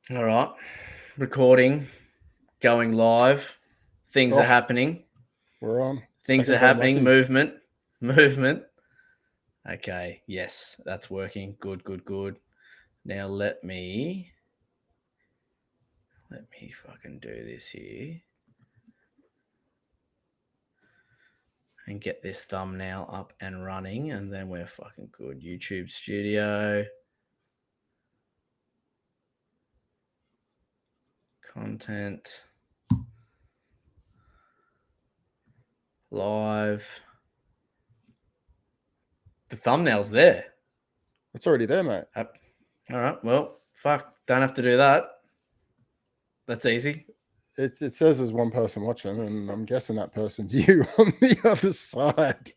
All right. Recording, going live. Things are happening. We're on. Things are Seconds happening. unlucky. Movement. Okay. Yes, that's working. Good. Now let me fucking do this here and get this thumbnail up and running, and then we're fucking good. YouTube Studio. Content. Live. The thumbnail's there. It's already there, mate. All right. Well, fuck. Don't have to do that. That's easy. It says there's one person watching, and I'm guessing that person's you on the other side.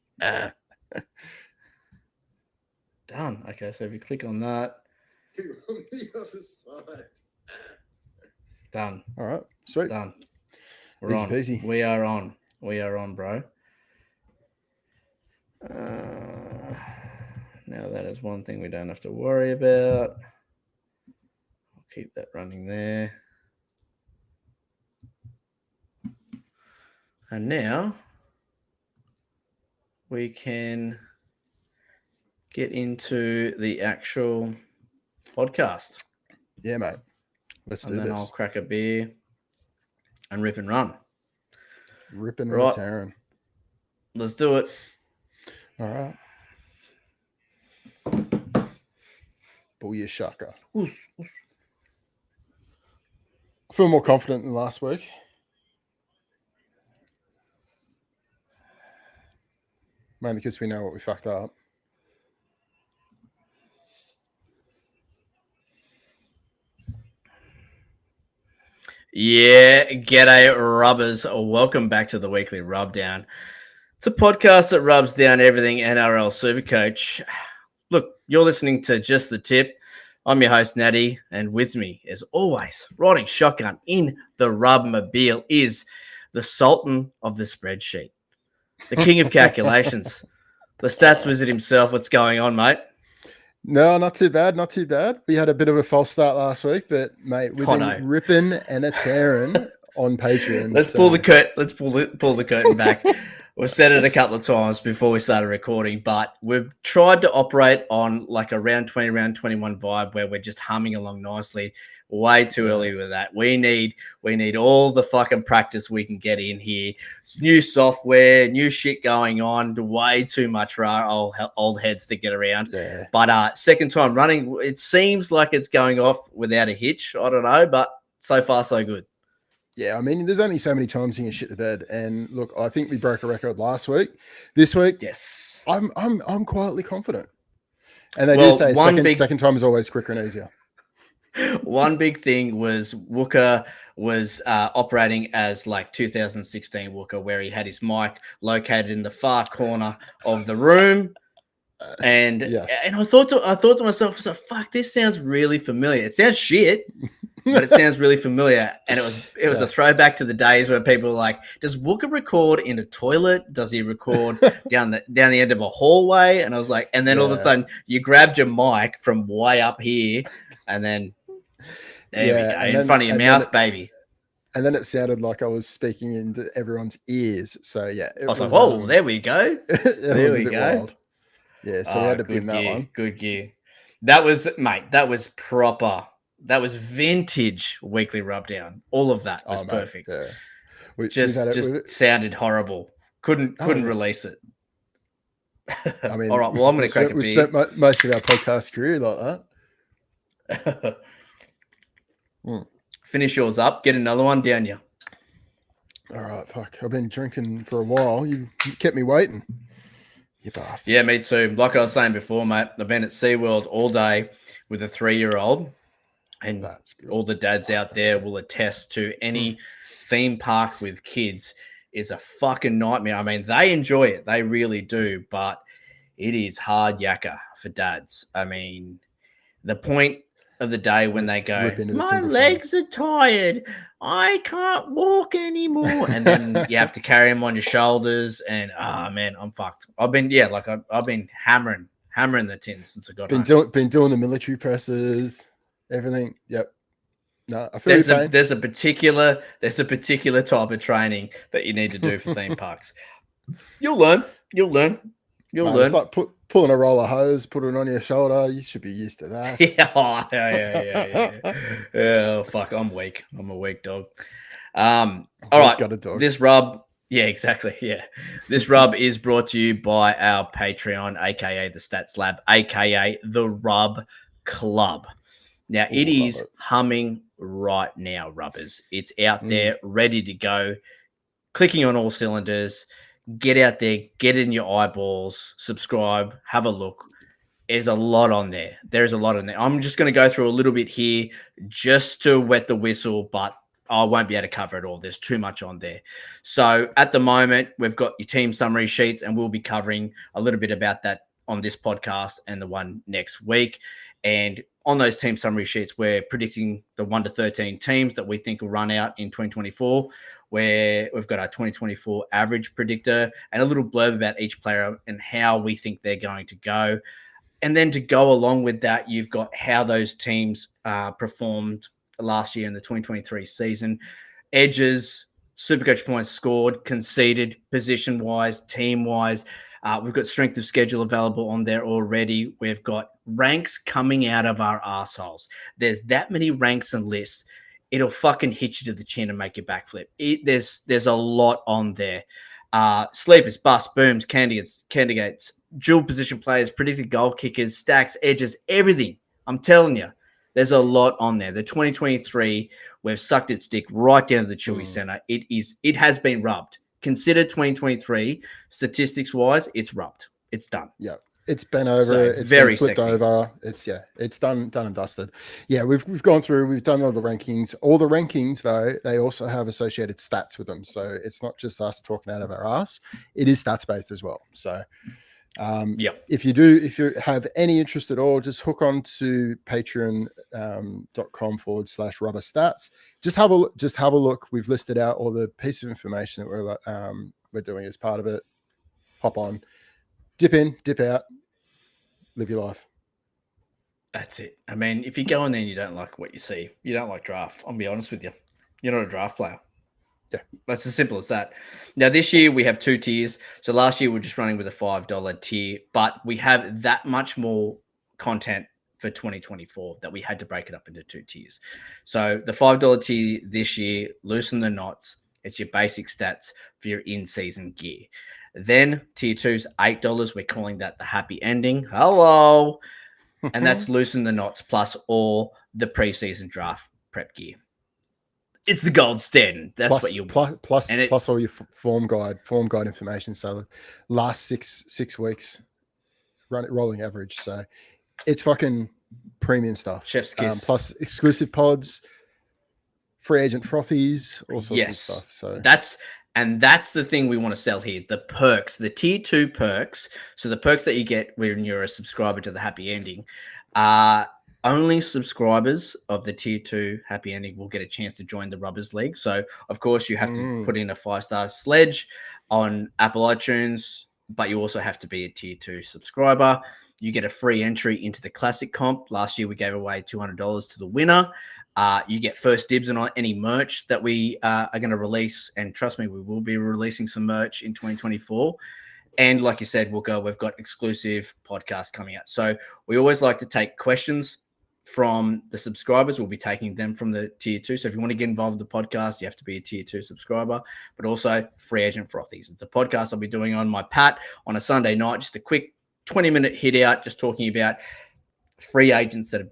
Done. Okay, so if you click on that. You on the other side. Done. All right. Sweet. Done. We're Easy on. peasy. We are on, bro. Now that is one thing we don't have to worry about. I'll keep that running there. And now we can get into the actual podcast. Yeah, mate. Let's do this. And then I'll crack a beer and rip and run. Ripping and tearing. Let's do it. All right. Booyah shaka. I feel more confident than last week. Mainly because we know what we fucked up. Yeah, g'day rubbers. Welcome back to the Weekly Rubdown. It's a podcast that rubs down everything NRL Supercoach. Look, you're listening to Just the Tip. I'm your host, Natty, and with me, as always, riding shotgun in the Rubmobile is the Sultan of the spreadsheet, the king of calculations, the stats wizard himself. What's going on, mate? No, not too bad. Not too bad. We had a bit of a false start last week, but mate, we've been ripping and a tearing on Patreon. Let's pull the curtain. Let's pull the curtain back. We've said it a couple of times before we started recording, but we've tried to operate on like a round 20, round 21 vibe where we're just humming along nicely. Way too early with that. We need all the fucking practice we can get in here. It's new software, new shit going on. Way too much for our old heads to get around. Yeah. But second time running, it seems like it's going off without a hitch. I don't know, but so far so good. Yeah, I mean, there's only so many times you can shit the bed. And look, I think we broke a record last week. This week, yes, I'm quietly confident. And they do say second time is always quicker and easier. One big thing was Wooker was operating as like 2016 Wooker, where he had his mic located in the far corner of the room. And and I thought to myself, so fuck, this sounds really familiar. It sounds shit, but it sounds really familiar. And it was a throwback to the days where people were like, does Wooker record in a toilet? Does he record down the end of a hallway? And I was like, and then all of a sudden you grabbed your mic from way up here, and then there we go, in front of your mouth, baby. And then it sounded like I was speaking into everyone's ears. So yeah, I was like, whoa, there we go. There we go. Wild. Yeah, so we had to bin that one. Good gear. That was proper. That was vintage Weekly Rubdown. All of that was perfect. Yeah. Just sounded horrible. Couldn't release it. I mean, all right. Well, I'm going to crack a beer. We spent most of our podcast career like that. Finish yours up. Get another one down you. All right. Fuck. I've been drinking for a while. You kept me waiting. You bastard. Yeah, me too. Like I was saying before, mate, I've been at SeaWorld all day with a 3-year-old. And all the dads out there will attest to any theme park with kids is a fucking nightmare. I mean, they enjoy it. They really do. But it is hard yakka for dads. I mean, the point of the day when they go, my legs are tired. I can't walk anymore. And then you have to carry them on your shoulders. And, man, I'm fucked. I've been hammering the tin since I got home. Been doing the military presses. Everything. Yep. No, I feel your pain. There's a particular type of training that you need to do for theme parks. You'll learn. Mate, it's like pulling a roller hose, put it on your shoulder. You should be used to that. Yeah. Fuck, I'm weak. I'm a weak dog. All right. Got a dog. This rub. Yeah, exactly. Yeah. This rub is brought to you by our Patreon, aka the Stats Lab, aka the Rub Club. Now, it is humming right now, rubbers. It's out there, ready to go, clicking on all cylinders. Get out there, get in your eyeballs, subscribe, have a look. There's a lot on there. There's a lot on there. I'm just going to go through a little bit here just to wet the whistle, but I won't be able to cover it all. There's too much on there. So at the moment, we've got your team summary sheets, and we'll be covering a little bit about that on this podcast and the one next week. And on those team summary sheets, we're predicting the 1 to 13 teams that we think will run out in 2024, where we've got our 2024 average predictor and a little blurb about each player and how we think they're going to go. And then to go along with that, you've got how those teams performed last year in the 2023 season. Edges, SuperCoach points scored, conceded, position-wise, team-wise. We've got strength of schedule available on there already. We've got ranks coming out of our arseholes. There's that many ranks and lists. It'll fucking hit you to the chin and make you backflip. There's a lot on there. Sleepers, busts, booms, candidates, dual position players, predicted goal kickers, stacks, edges, everything. I'm telling you, there's a lot on there. The 2023, we've sucked its dick right down to the Chewy Center. It has been rubbed. Consider 2023 statistics-wise, it's rubbed. It's done. Yeah, it's been over. So it's very been flipped sexy. over. It's done and dusted. Yeah, we've gone through. We've done all the rankings. All the rankings, though, they also have associated stats with them. So it's not just us talking out of our ass. It is stats based as well. So. If you have any interest at all, just hook on to patreon.com/rubber stats. Just have a look. We've listed out all the piece of information that we're doing as part of it. Hop on, dip in, dip out, live your life. That's it. I mean, if you go in there and you don't like what you see, you don't like draft. I'll be honest with you. You're not a draft player. Yeah, that's as simple as that. Now, this year we have 2 tiers. So last year we're just running with a $5 tier, but we have that much more content for 2024 that we had to break it up into 2 tiers. So the $5 tier this year, loosen the knots. It's your basic stats for your in-season gear. Then tier 2's $8. We're calling that the happy ending. Hello. And that's loosen the knots plus all the preseason draft prep gear. It's the gold standard. That's what you want. Plus all your form guide information. So last six weeks, rolling average. So it's fucking premium stuff. Chef's kiss. Plus exclusive pods, free agent frothies, all sorts of stuff. So that's the thing we want to sell here. The perks, the tier 2 perks. So the perks that you get when you're a subscriber to the happy ending only subscribers of the tier 2 happy ending will get a chance to join the Rubbers League. So, of course, you have to put in a 5-star sledge on Apple iTunes, but you also have to be a tier 2 subscriber. You get a free entry into the Classic Comp. Last year, we gave away $200 to the winner. You get first dibs on any merch that we are going to release. And trust me, we will be releasing some merch in 2024. And like you said, we've got exclusive podcasts coming out. So we always like to take questions from the subscribers. We'll be taking them from the tier 2. So if you want to get involved with the podcast, you have to be a tier 2 subscriber, but also free agent frothies. It's a podcast I'll be doing on my Pat on a Sunday night, just a quick 20-minute hit out, just talking about free agents that have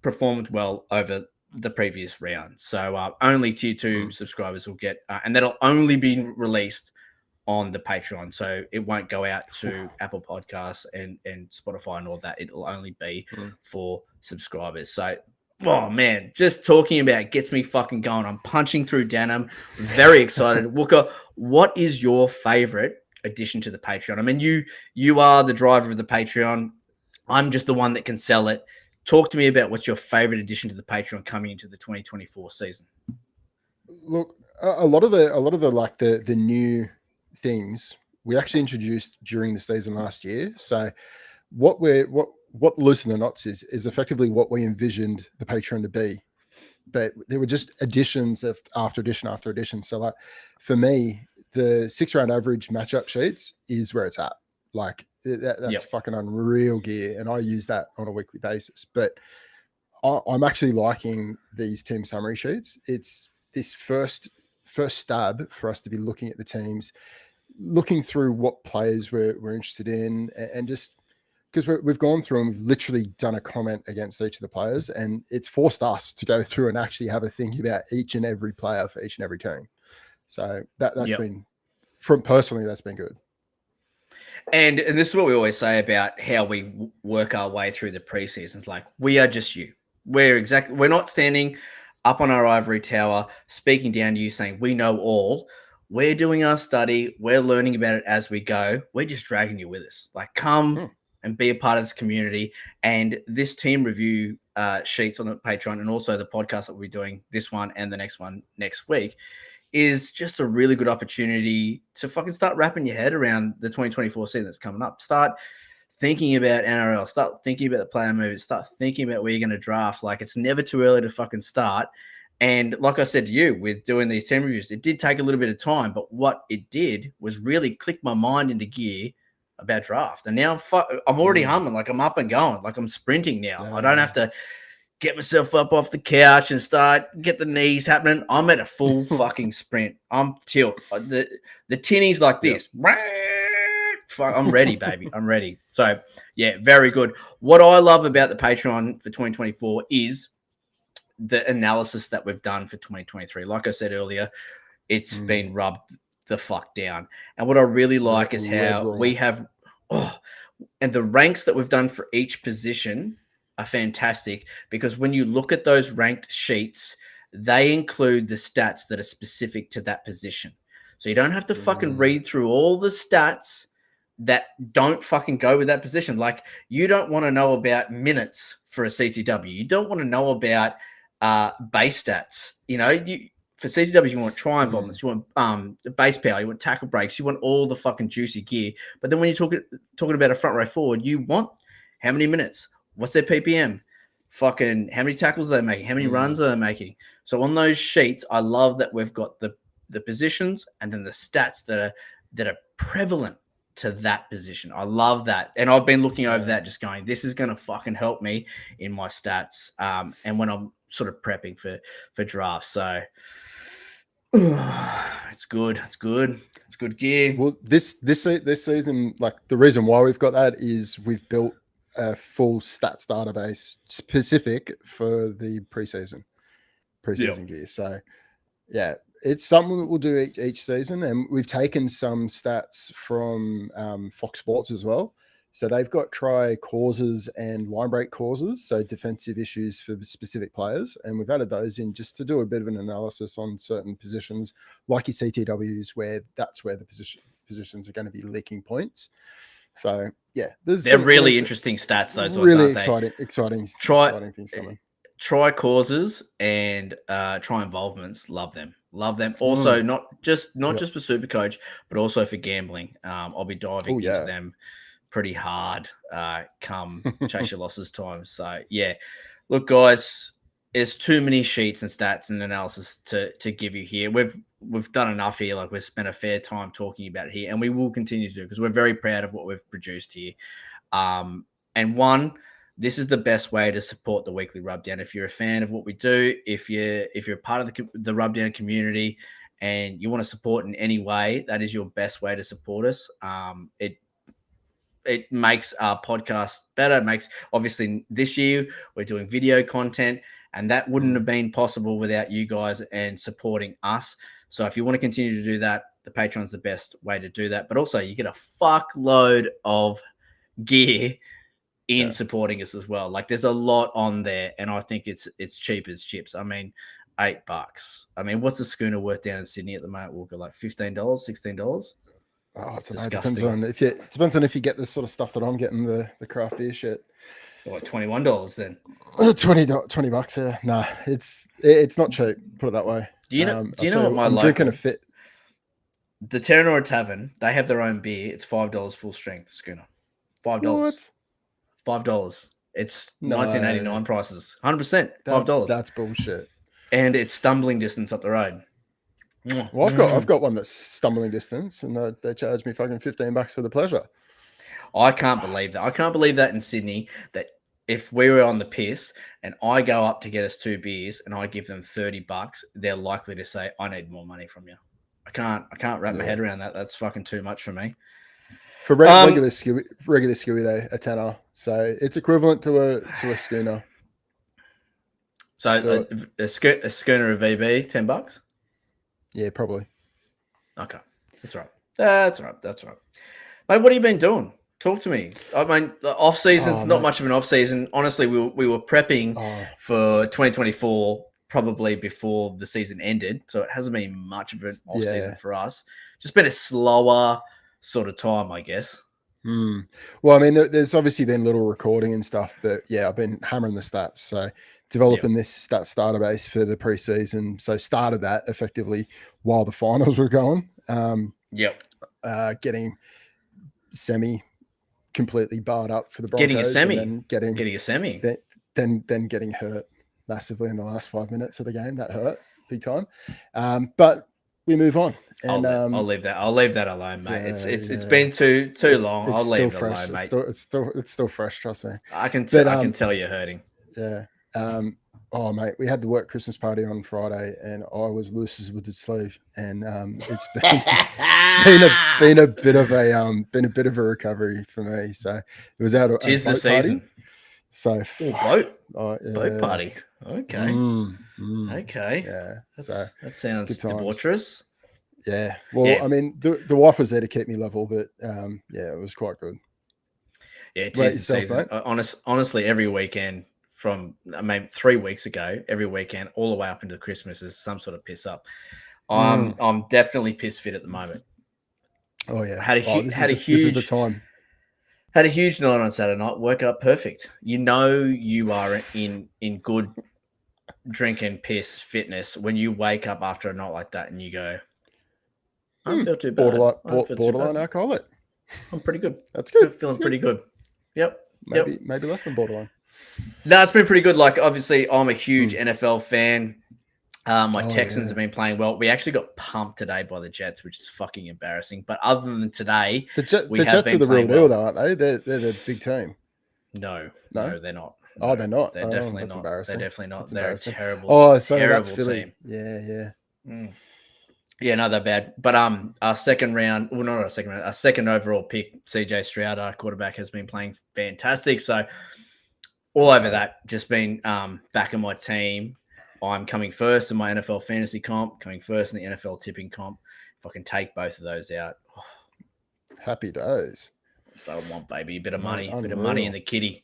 performed well over the previous round. So only tier 2 subscribers will get, and that'll only be released on the Patreon. So it won't go out to Apple Podcasts and Spotify and all that. It'll only be for subscribers. So, oh man, just talking about it gets me fucking going. I'm punching through denim. Very excited. Wooka, what is your favorite addition to the Patreon? I mean, you are the driver of the Patreon. I'm just the one that can sell it. Talk to me about what's your favorite addition to the Patreon coming into the 2024 season. Look, a lot of the like the new things we actually introduced during the season last year. So what loosen the knots is effectively what we envisioned the Patreon to be but there were just additions of after addition after addition. So like for me, the 6-round average matchup sheets is where it's at. Like that's fucking unreal gear, and I use that on a weekly basis. But I'm actually liking these team summary sheets. It's this first stab for us to be looking at the teams, looking through what players we're interested in, and just because we've gone through and we've literally done a comment against each of the players, and it's forced us to go through and actually have a think about each and every player for each and every team. So that's been, from personally, that's been good. And this is what we always say about how we work our way through the preseasons. Like, we are just you. We're not standing up on our ivory tower, speaking down to you, saying we know all. We're doing our study. We're learning about it as we go. We're just dragging you with us. Like, come and be a part of this community. And this team review sheets on the Patreon, and also the podcast that we're doing, this one and the next one next week, is just a really good opportunity to fucking start wrapping your head around the 2024 season that's coming up. Start thinking about NRL, start thinking about the player moves, start thinking about where you're going to draft. Like, it's never too early to fucking start. And like I said to you, with doing these 10 reviews, it did take a little bit of time, but what it did was really click my mind into gear about draft. And now I'm already humming, like I'm up and going, like I'm sprinting now. I don't have to get myself up off the couch and get the knees happening. I'm at a full fucking sprint. I'm tilt. The tinny's like this. I'm ready, baby. I'm ready. So, yeah, very good. What I love about the Patreon for 2024 is the analysis that we've done for 2023. Like I said earlier, it's been rubbed the fuck down. And what I really like is how we have, and the ranks that we've done for each position are fantastic, because when you look at those ranked sheets, they include the stats that are specific to that position. So you don't have to fucking read through all the stats that don't fucking go with that position. Like, you don't want to know about minutes for a CTW. You don't want to know about base stats. You know, for CTWs, you want try involvements, you want base power, you want tackle breaks, you want all the fucking juicy gear. But then when you're talking about a front row forward, you want how many minutes, what's their PPM, fucking how many tackles are they making, how many runs are they making. So on those sheets, I love that we've got the positions and then the stats that are prevalent to that position. I love that. And I've been looking over that, just going, this is going to fucking help me in my stats. And when I'm sort of prepping for drafts. So it's good. It's good gear. Well, this season, like the reason why we've got that is we've built a full stats database specific for the preseason gear. So yeah, it's something that we'll do each season, and we've taken some stats from Fox Sports as well. So they've got try causes and line break causes, so defensive issues for specific players, and we've added those in just to do a bit of an analysis on certain positions, like your CTWs, where that's where the positions are going to be leaking points. So yeah, they're really interesting stats. Those really ones, aren't they? exciting things coming. Try causes and try involvements. Love them. Also, not just for SuperCoach, but also for gambling. I'll be diving into them pretty hard come chase your losses time. So yeah, look, guys, there's too many sheets and stats and analysis to give you here. We've done enough here. Like, we've spent a fair time talking about it here, and we will continue to do, because we're very proud of what we've produced here. And this is the best way to support the Weekly Rubdown. If you're a fan of what we do, if you're part of the Rubdown community and you want to support in any way, that is your best way to support us. It makes our podcast better. It makes, obviously, this year we're doing video content, and that wouldn't have been possible without you guys and supporting us. So if you want to continue to do that, the Patreon's the best way to do that. But also, you get a fuckload of gear in supporting us as well. Like, there's a lot on there, and I think it's cheap as chips. I mean, $8. I mean, what's a schooner worth down in Sydney at the moment? We'll go like $15, $16. Oh, it depends on if you get this sort of stuff that I'm getting, the craft beer shit. What, $21 then? $20. Yeah, nah, it's not cheap. Put it that way. Do you know what my I'm local, drinking a fit. The Terranora Tavern, they have their own beer. It's $5 full strength schooner. $5. What? $5. It's 1989 prices. 100%. $5. That's bullshit. and it's stumbling distance up the road. Well, I've got one that's stumbling distance, and they charged me fucking $15 for the pleasure. I can't believe that. I can't believe that in Sydney, that if we were on the piss and I go up to get us 2 beers and I give them $30, they're likely to say, I need more money from you. I can't wrap my head around that. That's fucking too much for me. For regular skewy though, a tenner. So it's equivalent to a schooner. So a schooner of VB, $10? Yeah, probably. Okay. That's right. That's right. Mate, what have you been doing? Talk to me. I mean, the off season's not much of an off season. Honestly, we were prepping for 2024 probably before the season ended, so it hasn't been much of an off season for us. Just been a slower sort of time, I guess. Well, I mean, there's obviously been little recording and stuff, but yeah, I've been hammering the stats. So developing this stat database for the preseason. So started that effectively while the finals were going. Getting semi completely barred up for the Broncos. Getting a semi. And then getting a semi. Then getting hurt massively in the last 5 minutes of the game. That hurt big time. But we move on. And I'll leave that alone, mate. It's been too long. I'll leave it alone, mate. It's still fresh, trust me. I can tell you're hurting. Yeah. Oh mate, we had the work Christmas party on Friday, and I was loose as with the sleeve, and it's been a bit of a recovery for me. So it was out of tis the season. Party. So boat party. Okay. Okay. Yeah. That sounds debaucherous. Yeah. Well, I mean, the wife was there to keep me level, but yeah, it was quite good. Yeah, it is the season. Honestly, every weekend from maybe 3 weeks ago, every weekend all the way up into Christmas is some sort of piss up. I'm definitely piss fit at the moment. Oh yeah, this is the time. Had a huge night on Saturday night. Woke up perfect. You know you are in good drink and piss fitness when you wake up after a night like that and you go, I don't feel too bad. Borderline alcoholic. I'm pretty good. That's good. Feeling pretty good. Yep. Maybe less than borderline. No, it's been pretty good. Like, obviously, I'm a huge NFL fan. My Texans have been playing well. We actually got pumped today by the Jets, which is fucking embarrassing. But other than today, the Jets are the real deal, though, aren't they? They're the big team. No, they're not. Oh, they're not. They're definitely not. Embarrassing. They're definitely not. They're a terrible. Oh, so terrible that's Philly. team. Yeah. Yeah, no, they're bad. But our second overall pick, CJ Stroud, our quarterback, has been playing fantastic. So all over that, just been backing my team. I'm coming first in my NFL fantasy comp, coming first in the NFL tipping comp. If I can take both of those out, happy days. I want, baby, a bit of money, in the kitty.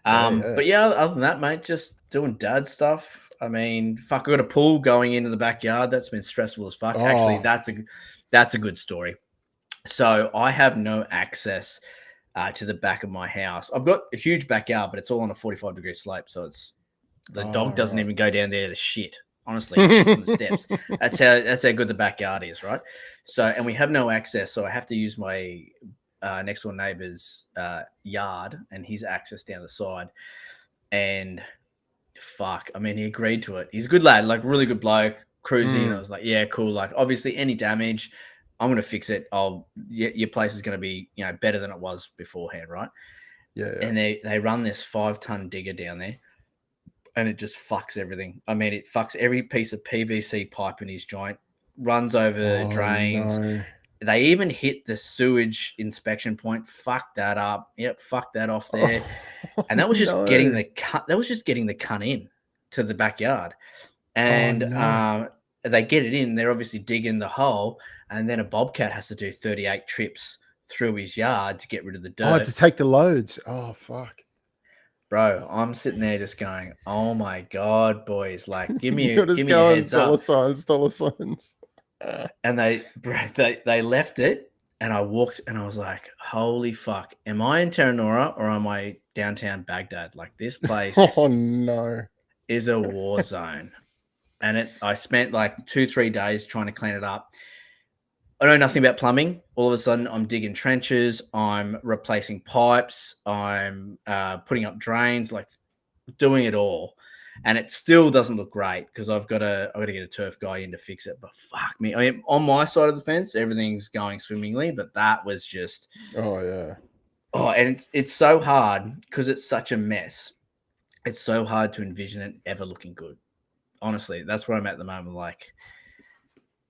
But yeah, other than that, mate, just doing dad stuff. I mean, fuck, I got a pool going into the backyard. That's been stressful as fuck. Actually, that's a good story. So I have no access to the back of my house. I've got a huge backyard, but it's all on a 45-degree slope. So the dog doesn't even go down there to shit. Honestly, from the steps. That's how good the backyard is, right? So, and we have no access. So I have to use my next door neighbor's yard and his access down the side. And fuck, I mean, he agreed to it. He's a good lad, like really good bloke, cruising. And I was like, yeah, cool. Like, obviously, any damage, I'm gonna fix it. Your place is gonna be, better than it was beforehand, right? Yeah. And they run this 5-ton digger down there, and it just fucks everything. I mean, it fucks every piece of PVC pipe in his joint, runs over drains. No. They even hit the sewage inspection point. Fuck that up. Yep, fuck that off there. And that was just getting the cut. That was just getting the cunt in to the backyard. And they get it in. They're obviously digging the hole. And then a bobcat has to do 38 trips through his yard to get rid of the dirt. Oh, to take the loads. Oh, fuck. Bro, I'm sitting there just going, oh my God, boys. Like, give me a heads up. Dollar signs. And they left it, and I walked, and I was like, holy fuck, am I in Terranora or am I downtown Baghdad? Like, this place is a war zone. And I spent like 2-3 days trying to clean it up. I know nothing about plumbing. All of a sudden, I'm digging trenches, I'm replacing pipes, I'm putting up drains, like doing it all. and it still doesn't look great because I've got to get a turf guy in to fix it. But fuck me, I mean, on my side of the fence, everything's going swimmingly, but that was just and it's so hard because it's such a mess. It's so hard to envision it ever looking good. Honestly, that's where I'm at the moment. Like,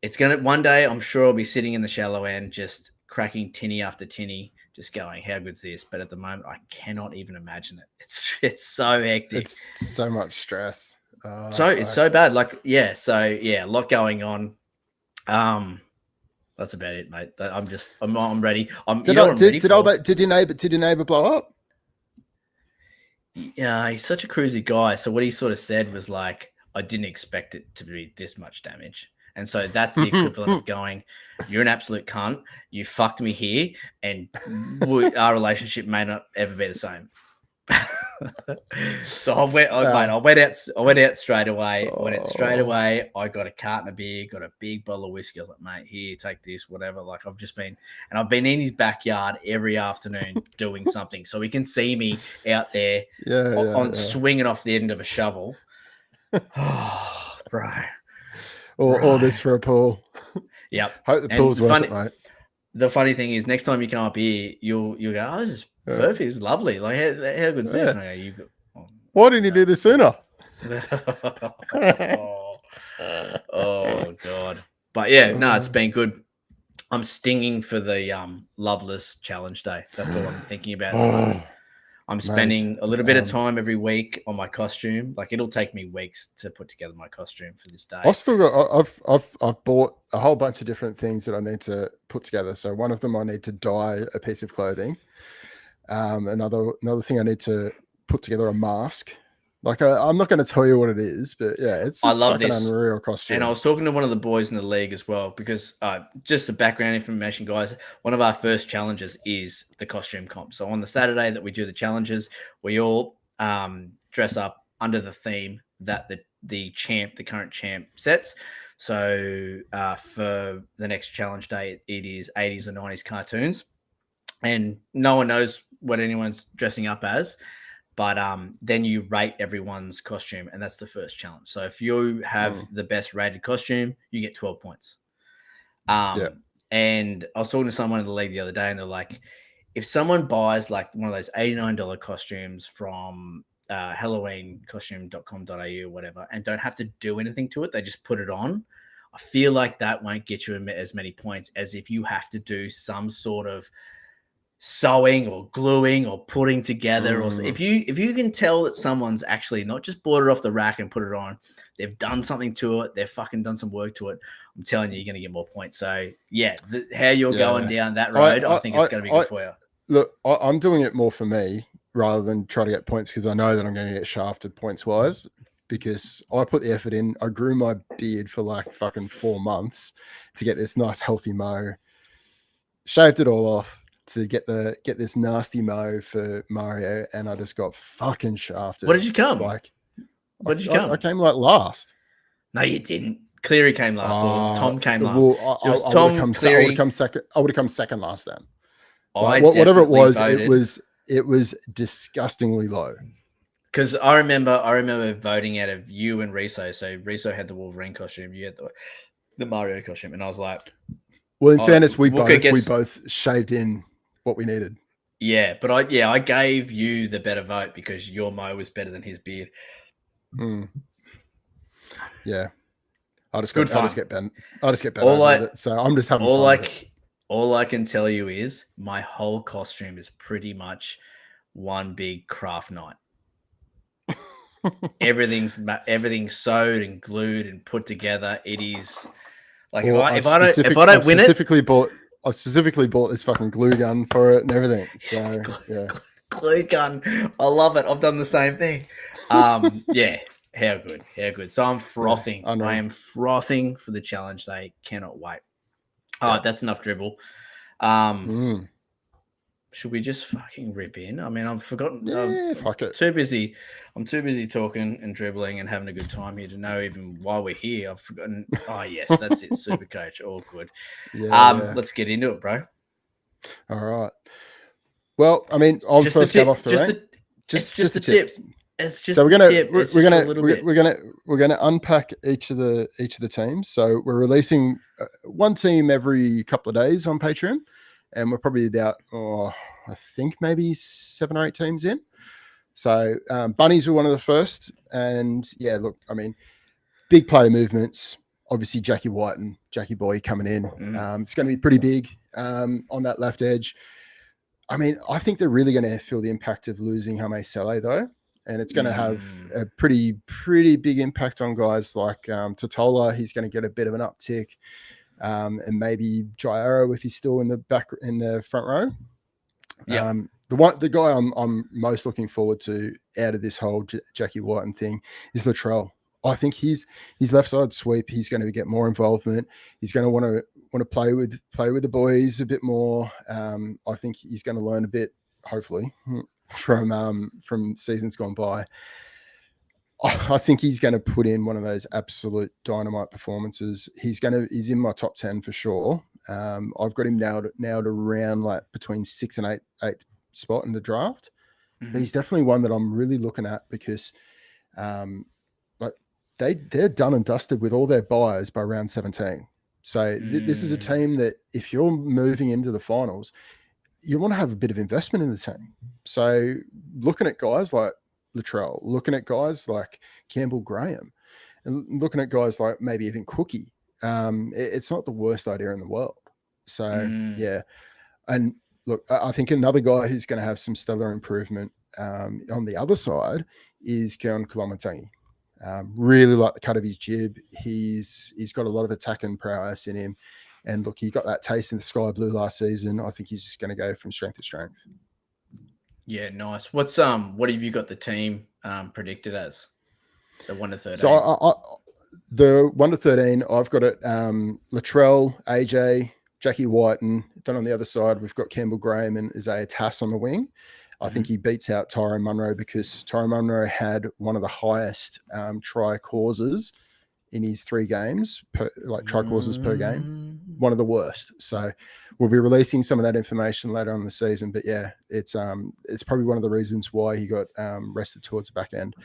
it's gonna one day. I'm sure I'll be sitting in the shallow end, just cracking tinny after tinny, just going, "How good's this?" But at the moment, I cannot even imagine it. It's so hectic. It's so much stress. It's so bad. Like, a lot going on. That's about it, mate. I'm ready. Did your neighbor blow up? Yeah, he's such a cruisy guy. So what he sort of said was like, I didn't expect it to be this much damage. And so that's the equivalent of going, you're an absolute cunt. You fucked me here, and our relationship may not ever be the same. So I went out straight away. I got a carton of beer, got a big bottle of whiskey. I was like, mate, here, take this, whatever. Like, I've been in his backyard every afternoon doing something, so he can see me out there swinging off the end of a shovel. Oh, bro. All this for a pool. Yep. Hope the pool's worth it, mate. The funny thing is, next time you come up here, you'll go, oh, this is perfect. It's lovely. Like, how good's this? And I go, why didn't you do this sooner? oh God. But yeah, no, it's been good. I'm stinging for the Loveless Challenge Day. That's all I'm thinking about. I'm spending a little bit of time every week on my costume. Like, it'll take me weeks to put together my costume for this day. I've still got. I've bought a whole bunch of different things that I need to put together. So one of them, I need to dye a piece of clothing. Another thing, I need to put together a mask. Like, I'm not going to tell you what it is, but yeah, it's I love fucking this unreal costume. And I was talking to one of the boys in the league as well, because just the background information, guys, one of our first challenges is the costume comp. So on the Saturday that we do the challenges, we all dress up under the theme that the current champ sets. So for the next challenge day, it is 80s or 90s cartoons, and no one knows what anyone's dressing up as. But then you rate everyone's costume, and that's the first challenge. So if you have the best rated costume, you get 12 points. And I was talking to someone in the league the other day, and they're like, if someone buys like one of those $89 costumes from halloweencostume.com.au or whatever, and don't have to do anything to it, they just put it on, I feel like that won't get you as many points as if you have to do some sort of sewing or gluing or putting together, or if you can tell that someone's actually not just bought it off the rack and put it on, they've done something to it, they've fucking done some work to it, I'm telling you, you're going to get more points. So yeah, how you're going down that road, I think it's going to be good for you. Look, I'm doing it more for me rather than try to get points, because I know that I'm going to get shafted points wise, because I put the effort in. I grew my beard for like fucking 4 months to get this nice healthy mo, shaved it all off to get this nasty mo for Mario, and I just got fucking shafted. What did you come? What did you come? I came like last. No, you didn't. Cleary came last, or Tom came last. Well, I would have come second. I would have come second last then. Whatever it was, it was disgustingly low. Because I remember voting out of you and Riso. So Riso had the Wolverine costume, you had the Mario costume, and I was like, well, in fairness, we both shaved in what we needed. Yeah, but I gave you the better vote because your mo was better than his beard. Yeah, I just get better at it. So I'm just having fun with it. All I can tell you is my whole costume is pretty much one big craft night. Everything's sewed and glued and put together. It is like, if I don't win it, I specifically bought this fucking glue gun for it and everything. So yeah, glue gun. I love it. I've done the same thing. Yeah, how good. So I'm frothing. Yeah, I am frothing for the challenge day. Cannot wait. All right, that's enough dribble. Should we just fucking rip in? I mean, I've forgotten. Yeah, fuck it. I'm too busy talking and dribbling and having a good time here to know even why we're here. I've forgotten. Oh, yes, that's it. SuperCoach. All good. Yeah. Let's get into it, bro. All right. Well, I mean, I'm first cab off the rank. Just the tip. It's just So a tip. It's just a little bit. we're gonna unpack each of the teams. So we're releasing one team every couple of days on Patreon, and we're probably about I think maybe 7 or 8 teams in. So bunnies were one of the first, and yeah, look, I mean, big player movements. Obviously, Jackie White and Jackie Boy coming in. It's going to be pretty big on that left edge. I mean, I think they're really going to feel the impact of losing Jaime Sele, though. And it's going to have a pretty big impact on guys like Totola. He's going to get a bit of an uptick. And maybe Jairo if he's still in the front row. Yeah. The guy I'm most looking forward to out of this whole Jackie Whiten thing is Latrell. I think his left side sweep, he's going to get more involvement. He's going to want to play with the boys a bit more. I think he's going to learn a bit, hopefully, from seasons gone by. I think he's going to put in one of those absolute dynamite performances. He's in my top 10 for sure. I've got him now to around like between 6th and 8th spot in the draft. But he's definitely one that I'm really looking at because they're done and dusted with all their buyers by round 17. So this is a team that if you're moving into the finals, you want to have a bit of investment in the team. So looking at guys like Latrell, looking at guys like Campbell Graham, and looking at guys like maybe even Cookie, it's not the worst idea in the world. So yeah, and look, I think another guy who's going to have some stellar improvement on the other side is Keon Kolomatangi. Really like the cut of his jib. He's got a lot of attacking prowess in him. And look, he got that taste in the sky blue last season. I think he's just going to go from strength to strength. Yeah, nice. What have you got the team predicted as? The 1 to 13. So the 1 to 13, I've got it Latrell, AJ, Jackie Whiten. Then on the other side, we've got Campbell Graham and Isaiah Tass on the wing. I think he beats out Tyrone Munro because Tyrone Munro had one of the highest try causes in his 3 games, try causes per game, one of the worst. So we'll be releasing some of that information later on in the season. But yeah, it's probably one of the reasons why he got rested towards the back end.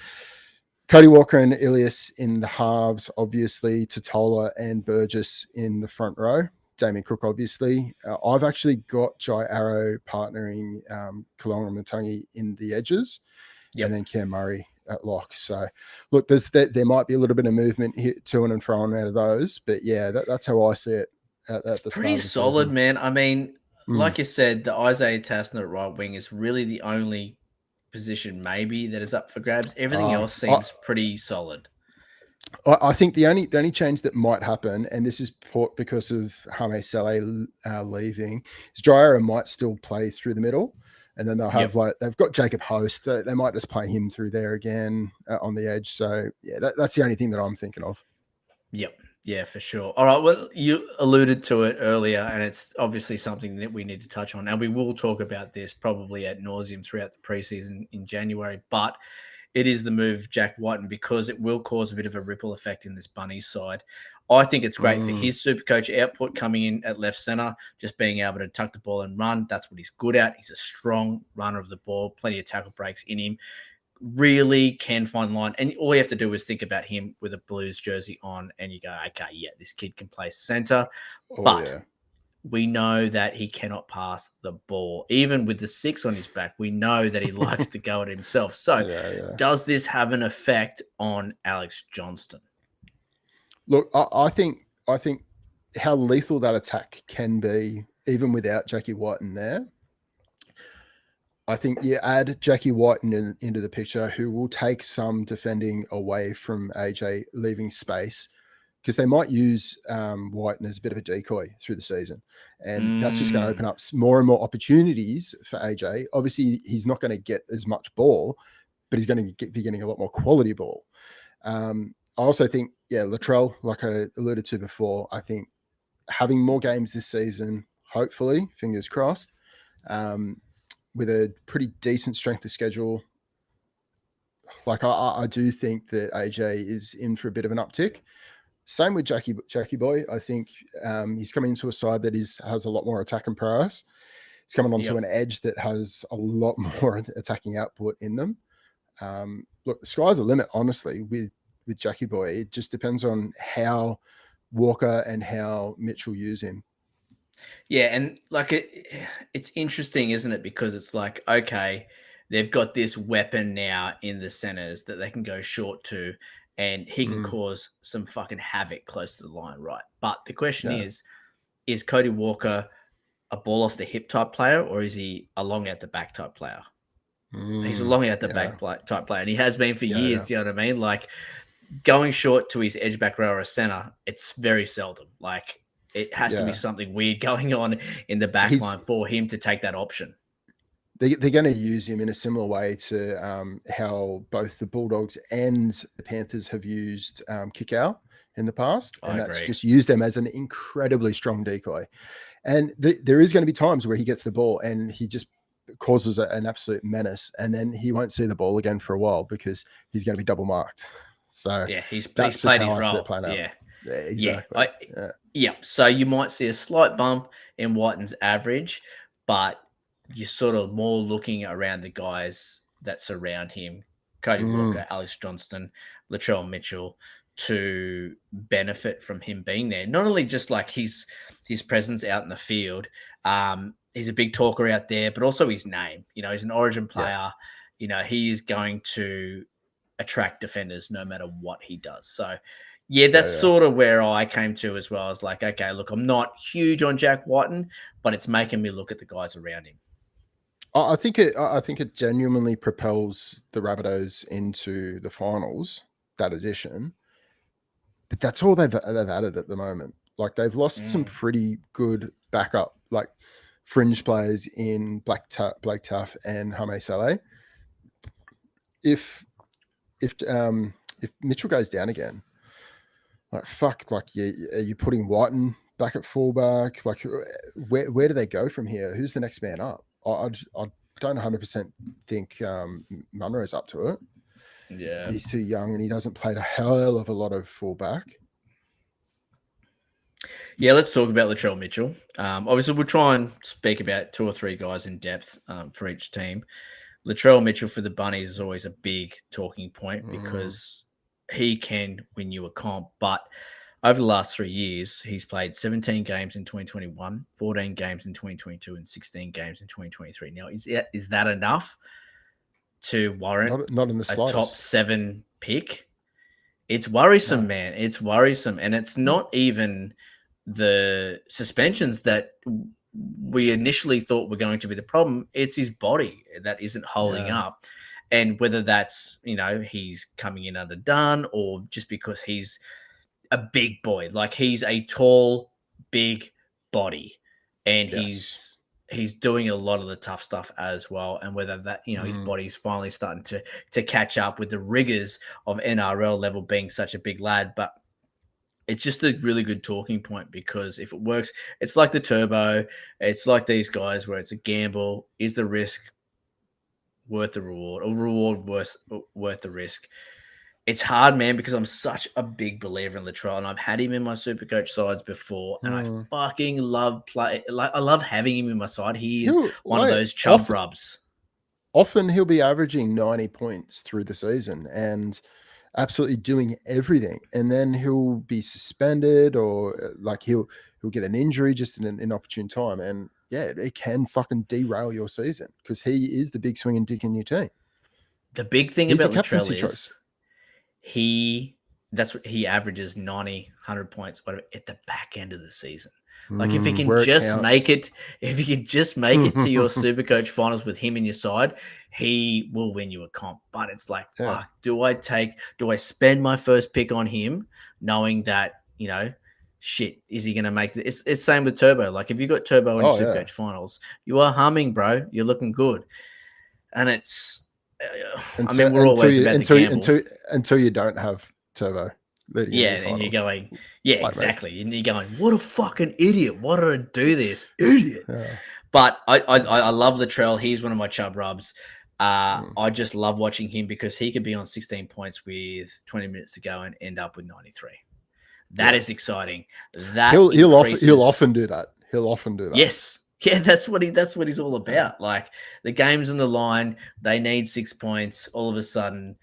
Cody Walker and Ilias in the halves, obviously. Totola and Burgess in the front row. Damien Cook, obviously. I've actually got Jai Arrow partnering Kolomatangi in the edges, and then Cam Murray at lock. So, look, there might be a little bit of movement here, to and fro out of those, but yeah, that's how I see it. At the pretty solid, man. I mean, like you said, the Isaiah Tassner at right wing is really the only position maybe that is up for grabs. Everything else seems pretty solid. I think the only change that might happen, and this is because of Jaime Sele leaving, is Jairo might still play through the middle, and then they'll have they've got Jacob Host. They might just play him through there again on the edge. So yeah, that's the only thing that I'm thinking of. Yep. Yeah, for sure. All right. Well, you alluded to it earlier, and it's obviously something that we need to touch on. And we will talk about this probably ad nauseum throughout the preseason in January. But it is the move of Jack Whiten because it will cause a bit of a ripple effect in this Bunnies side. I think it's great for his SuperCoach output coming in at left center, just being able to tuck the ball and run. That's what he's good at. He's a strong runner of the ball, plenty of tackle breaks in him. Really can find line. And all you have to do is think about him with a Blues jersey on and you go, okay, yeah, this kid can play center. We know that he cannot pass the ball. Even with the 6 on his back, we know that he likes to go at himself. So does this have an effect on Alex Johnston? Look, I think how lethal that attack can be, even without Jackie Whiten there. I think you add Jackie Whiten into the picture, who will take some defending away from AJ, leaving space, because they might use Whiten as a bit of a decoy through the season. And that's just going to open up more and more opportunities for AJ. Obviously, he's not going to get as much ball, but he's going to be getting a lot more quality ball. I also think, Latrell, like I alluded to before, I think having more games this season, hopefully, fingers crossed, with a pretty decent strength of schedule, like I do think that AJ is in for a bit of an uptick. Same with Jackie Boy. I think he's coming into a side that has a lot more attacking prowess. He's coming onto an edge that has a lot more attacking output in them. Look, the sky's the limit, honestly, with Jackie Boy. It just depends on how Walker and how Mitchell use him. Yeah, and like it's interesting, isn't it? Because it's like, okay, they've got this weapon now in the centers that they can go short to, and he can cause some fucking havoc close to the line, right? But the question is Cody Walker a ball off the hip type player, or is he a long out the back type player? He's a long out the back type player, and he has been for years. You know what I mean? Like going short to his edge back row or center, it's very seldom. Like it has to be something weird going on in the back line for him to take that option. They're going to use him in a similar way to how both the Bulldogs and the Panthers have used Kickout in the past. And that's just used them as an incredibly strong decoy. And there is going to be times where he gets the ball and he just causes an absolute menace. And then he won't see the ball again for a while because he's going to be double marked. So yeah, he's played his role. Yeah, exactly. So you might see a slight bump in Whiten's average, but you're sort of more looking around the guys that surround him, Cody Walker, Alex Johnston, Latrell Mitchell, to benefit from him being there. Not only just like his presence out in the field, he's a big talker out there, but also his name. You know, he's an Origin player. Yeah. You know, he is going to attract defenders no matter what he does. So, yeah, that's sort of where I came to as well. I was like, okay, look, I'm not huge on Jack Whiten, but it's making me look at the guys around him. I think it genuinely propels the Rabbitohs into the finals, that addition. But that's all they've added at the moment. Like they've lost some pretty good backup, like fringe players in Blake Taff and Hame Saleh. If Mitchell goes down again, like fuck, like are you putting Whiten back at fullback? Like where do they go from here? Who's the next man up? I don't 100% think Munro's up to it. Yeah. He's too young and he doesn't play a hell of a lot of fullback. Yeah, let's talk about Latrell Mitchell. Obviously, we'll try and speak about 2 or 3 guys in depth for each team. Latrell Mitchell for the Bunnies is always a big talking point because he can win you a comp, but over the last 3 years, he's played 17 games in 2021, 14 games in 2022, and 16 games in 2023. Now, is that enough to warrant not in the slightest. Top 7 pick? It's worrisome, man. It's worrisome. And it's not even the suspensions that we initially thought were going to be the problem. It's his body that isn't holding up. And whether that's, he's coming in underdone or just because he's a big boy, like he's a tall, big body, and he's doing a lot of the tough stuff as well. And whether that, his body's finally starting to catch up with the rigors of NRL level being such a big lad. But it's just a really good talking point because if it works, it's like the turbo. It's like these guys where it's a gamble. Is the risk worth the reward, or reward worth the risk? It's hard, man, because I'm such a big believer in Latrell, and I've had him in my SuperCoach sides before, and I fucking love I love having him in my side. He is one of those chub rubs. Often he'll be averaging 90 points through the season and absolutely doing everything, and then he'll be suspended or like he'll get an injury just in an inopportune time, and it can fucking derail your season because he is the big swinging dick in your team. The big thing about Latrell is he averages 90, 100 points at the back end of the season. Like if he can just make it to your SuperCoach finals with him in your side, he will win you a comp. But it's like, fuck, do I spend my first pick on him knowing that, shit, is he going to make it? It's same with Turbo. Like if you got Turbo in SuperCoach finals, you are humming, bro. You're looking good. And it's, we're always about the gamble. Until you don't have Turbo. And you're going, exactly. And you're going, what a fucking idiot. Why did I do this? Idiot. Yeah. But I love Latrell. He's one of my chub rubs. I just love watching him because he could be on 16 points with 20 minutes to go and end up with 93. That is exciting. That he'll often do that. He'll often do that. Yes. Yeah, that's what he's all about. Like the game's on the line, they need 6 points. All of a sudden,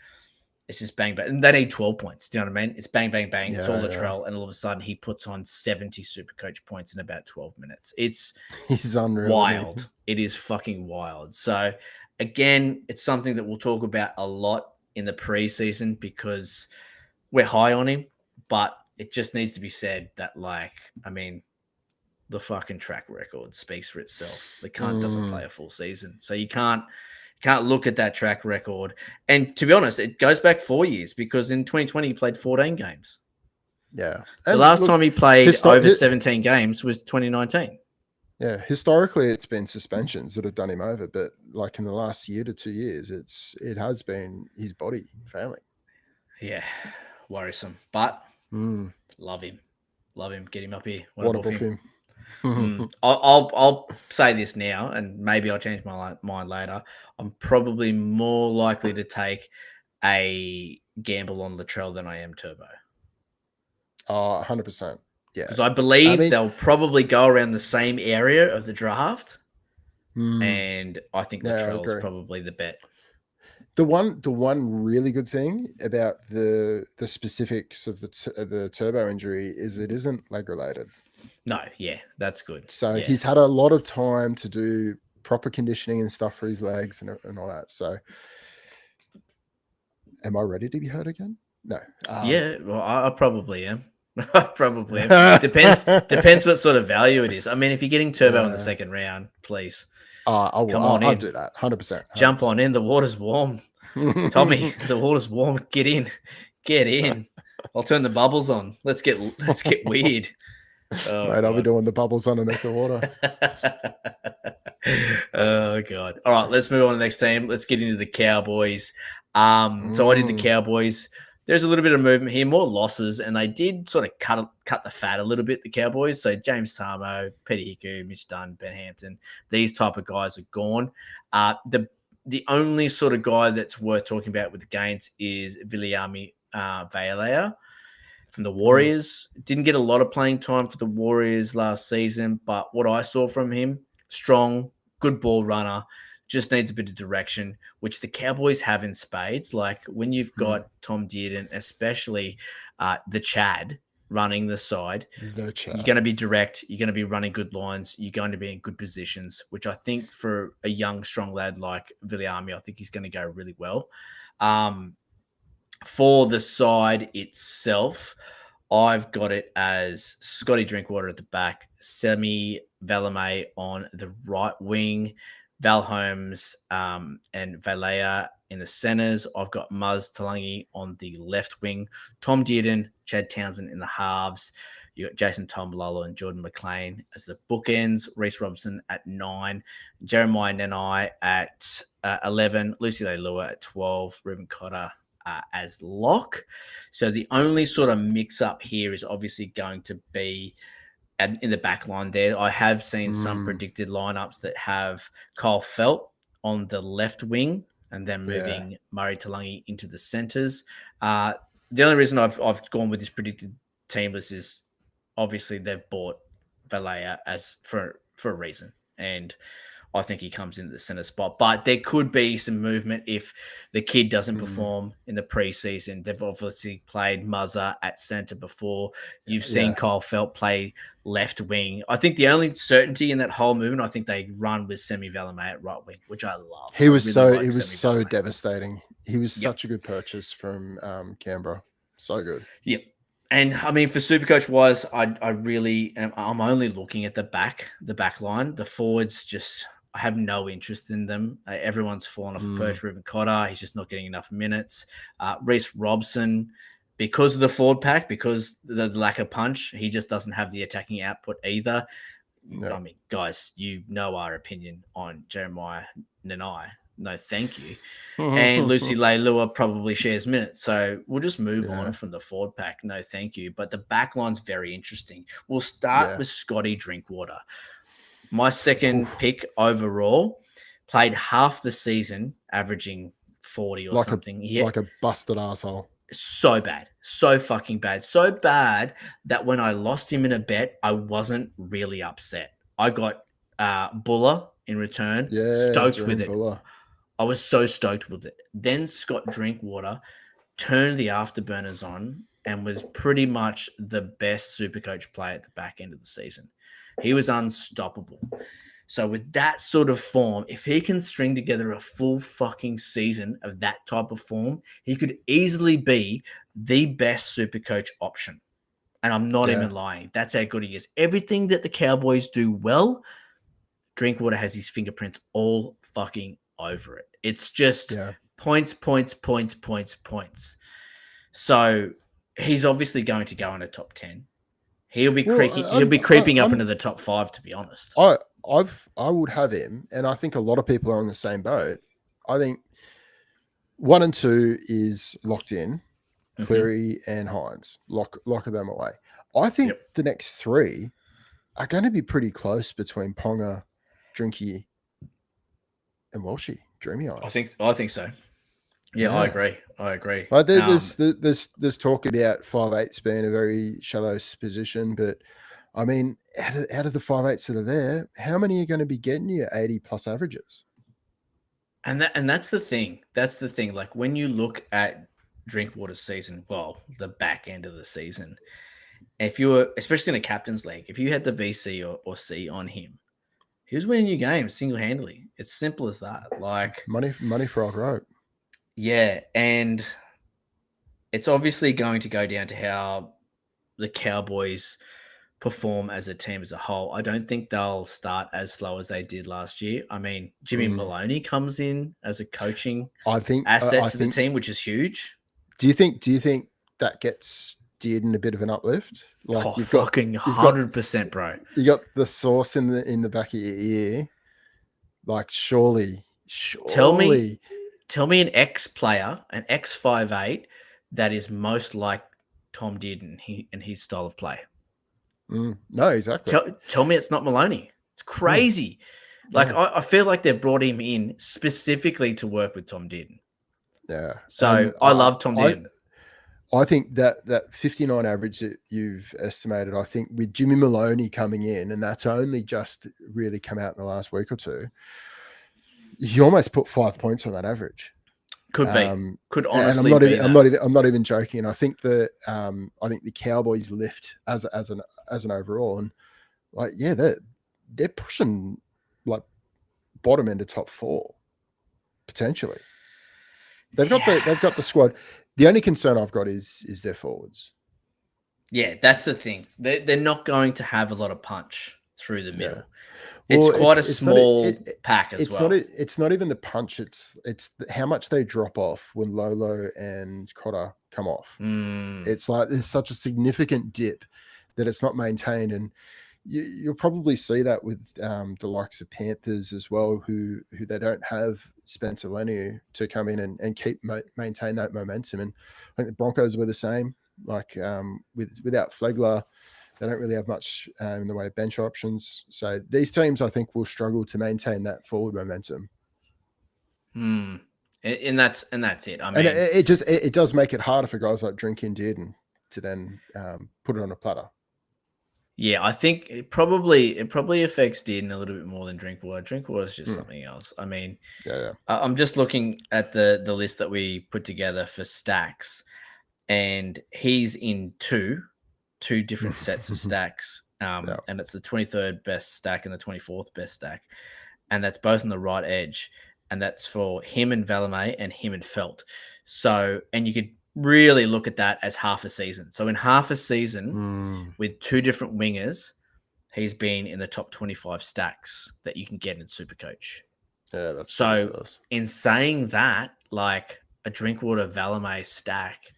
it's just bang bang. And they need 12 points. Do you know what I mean? It's bang bang bang. It's all Yeah, Latrell, and all of a sudden he puts on 70 SuperCoach points in about 12 minutes. It's he's unreal. wild. It is fucking wild. So again, it's something that we'll talk about a lot in the preseason because we're high on him, but it just needs to be said that, like, I mean, the fucking track record speaks for itself. The cunt doesn't play a full season, so you can't look at that track record. And to be honest, it goes back 4 years because in 2020 he played 14 games. Yeah, The and last time he played over 17 games was 2019. Yeah, historically it's been suspensions that have done him over, but like in the last year to 2 years, it has been his body failing. Yeah, worrisome, but love him, get him up here. What above him? I'll say this now, and maybe I'll change my mind later. I'm probably more likely to take a gamble on Latrell than I am Turbo. 100%. Yeah, because I believe they'll probably go around the same area of the draft, and I think Latrell's probably the bet. The one really good thing about the specifics of the Turbo injury is it isn't leg related. No, yeah, that's good. So he's had a lot of time to do proper conditioning and stuff for his legs and all that. So, am I ready to be hurt again? No. Yeah, well, I probably am. I probably am. Depends what sort of value it is. I mean, if you're getting Turbo in the second round, please. I'll do that. 100%. Jump on in. The water's warm. Tommy, the water's warm. Get in. I'll turn the bubbles on. Let's get weird. Oh, mate, I'll be doing the bubbles underneath the water. Oh God. All right, let's move on to the next team. Let's get into the Cowboys. So I did the Cowboys. There's a little bit of movement here, more losses, and they did sort of cut the fat a little bit, the Cowboys. So James Tarmo, Peter Hiku, Mitch Dunn, Ben Hampton, these type of guys are gone. The only sort of guy that's worth talking about with the gains is Viliami Vailea from the Warriors. Didn't get a lot of playing time for the Warriors last season, but what I saw from him, strong, good ball runner, just needs a bit of direction, which the Cowboys have in spades. Like when you've got Tom Dearden, especially the Chad running the side, you're going to be direct. You're going to be running good lines. You're going to be in good positions, which I think for a young, strong lad like Viliami, I think he's going to go really well. For the side itself, I've got it as Scotty Drinkwater at the back, Semi Valame on the right wing, Val Holmes and Valea in the centers. I've got Muzz Talangi on the left wing, Tom Dearden, Chad Townsend in the halves. You got Jason Tombololo and Jordan McLean as the bookends, Reece Robson at 9, Jeremiah Nenai at 11, Lucy Leilua at 12, Ruben Cotter as lock. So the only sort of mix up here is obviously going to be in the back line there. I have seen some predicted lineups that have Kyle Felt on the left wing and then moving Murray Talangi into the centers. The only reason I've gone with this predicted team list is obviously they've bought Valea as for a reason. And I think he comes into the center spot. But there could be some movement if the kid doesn't perform in the preseason. They've obviously played Muzza at center before. You've seen Kyle Felt play left wing. I think the only certainty in that whole movement, I think they run with Semi Valame at right wing, which I love. He was so devastating. He was such a good purchase from Canberra. So good. Yep. And I mean, for Supercoach wise, I'm only looking at the back line. The forwards I have no interest in them. Everyone's fallen off a perch. Ruben Cotter, he's just not getting enough minutes. Reece Robson, because of the forward pack, because the lack of punch, he just doesn't have the attacking output either. No. I mean, guys, you know our opinion on Jeremiah Nenai. No, thank you. And Lucy Leilua probably shares minutes. So we'll just move on from the forward pack. No, thank you. But the back line's very interesting. We'll start with Scotty Drinkwater. My second pick overall, played half the season, averaging 40 or something. Like a busted asshole. So bad. So fucking bad. So bad that when I lost him in a bet, I wasn't really upset. I got Buller in return. Yeah, Stoked with Jerome it. Buller. I was so stoked with it. Then Scott Drinkwater turned the afterburners on and was pretty much the best Supercoach player at the back end of the season. He was unstoppable. So with that sort of form, if he can string together a full fucking season of that type of form, he could easily be the best Supercoach option. And I'm not even lying. That's how good he is. Everything that the Cowboys do well, Drinkwater has his fingerprints all fucking over it. It's just points, points, points, points, points. So he's obviously going to go in the top 10. He'll be creeping up into the top 5, to be honest. I would have him, and I think a lot of people are on the same boat. I think 1 and 2 is locked in. Cleary and Hines, lock them away. I think the next 3 are going to be pretty close between Ponga, Drinky, and Walshy. Dreamy eyes. I think so. Yeah, I agree. Like there's talk about 5/8s being a very shallow position, but I mean, out of the 5/8s that are there, how many are going to be getting you 80 plus averages? And that's the thing. That's the thing. Like when you look at Drinkwater's season, well, the back end of the season, if you were, especially in a captain's league, if you had the VC or C on him, he was winning you games single handedly. It's simple as that. Like money for old rope. Yeah, and it's obviously going to go down to how the Cowboys perform as a team as a whole. I don't think they'll start as slow as they did last year. I mean, Jimmy Maloney comes in as a coaching asset to the team, which is huge. Do you think that gets Dearden a bit of an uplift? Like you've fucking 100%, bro. You got the sauce in the back of your ear. Like surely. Tell me an ex-player, an ex-5'8", that is most like Tom Dearden and his style of play. No, exactly. Tell me it's not Maloney. It's crazy. I feel like they've brought him in specifically to work with Tom Dearden. Yeah. So I love Tom Dearden. I think that 59 average that you've estimated, I think with Jimmy Maloney coming in, and that's only just really come out in the last week or two, you almost put 5 points on that average. Could be. Could honestly and be. I'm not even joking. And I think the Cowboys lift as an overall, and like they're pushing like bottom end of top 4 potentially. They've got the squad. The only concern I've got is their forwards. Yeah, that's the thing. They're not going to have a lot of punch through the middle. Yeah. Well, it's quite a small pack as well. It's not even the punch. It's how much they drop off when Lolo and Cotter come off. It's like there's such a significant dip that it's not maintained, and you'll probably see that with the likes of Panthers as well, who they don't have Spencer Leniu to come in and maintain that momentum. And I think the Broncos were the same. Like without Flegler, they don't really have much in the way of bench options. So these teams, I think, will struggle to maintain that forward momentum. And that's it. I mean, and it does make it harder for guys like Drinky and Dearden to then put it on a platter. Yeah, I think it probably affects Dearden a little bit more than Drinkwater. Drinkwater is just something else. I mean, I'm just looking at the list that we put together for stacks, and he's in two different sets of stacks. And it's the 23rd best stack and the 24th best stack, and that's both on the right edge, and that's for him and Valame and him and Felt. So, and you could really look at that as half a season. So in half a season with 2 different wingers, he's been in the top 25 stacks that you can get in SuperCoach. Yeah, that's so ridiculous. In saying that, like a Drinkwater Valame stack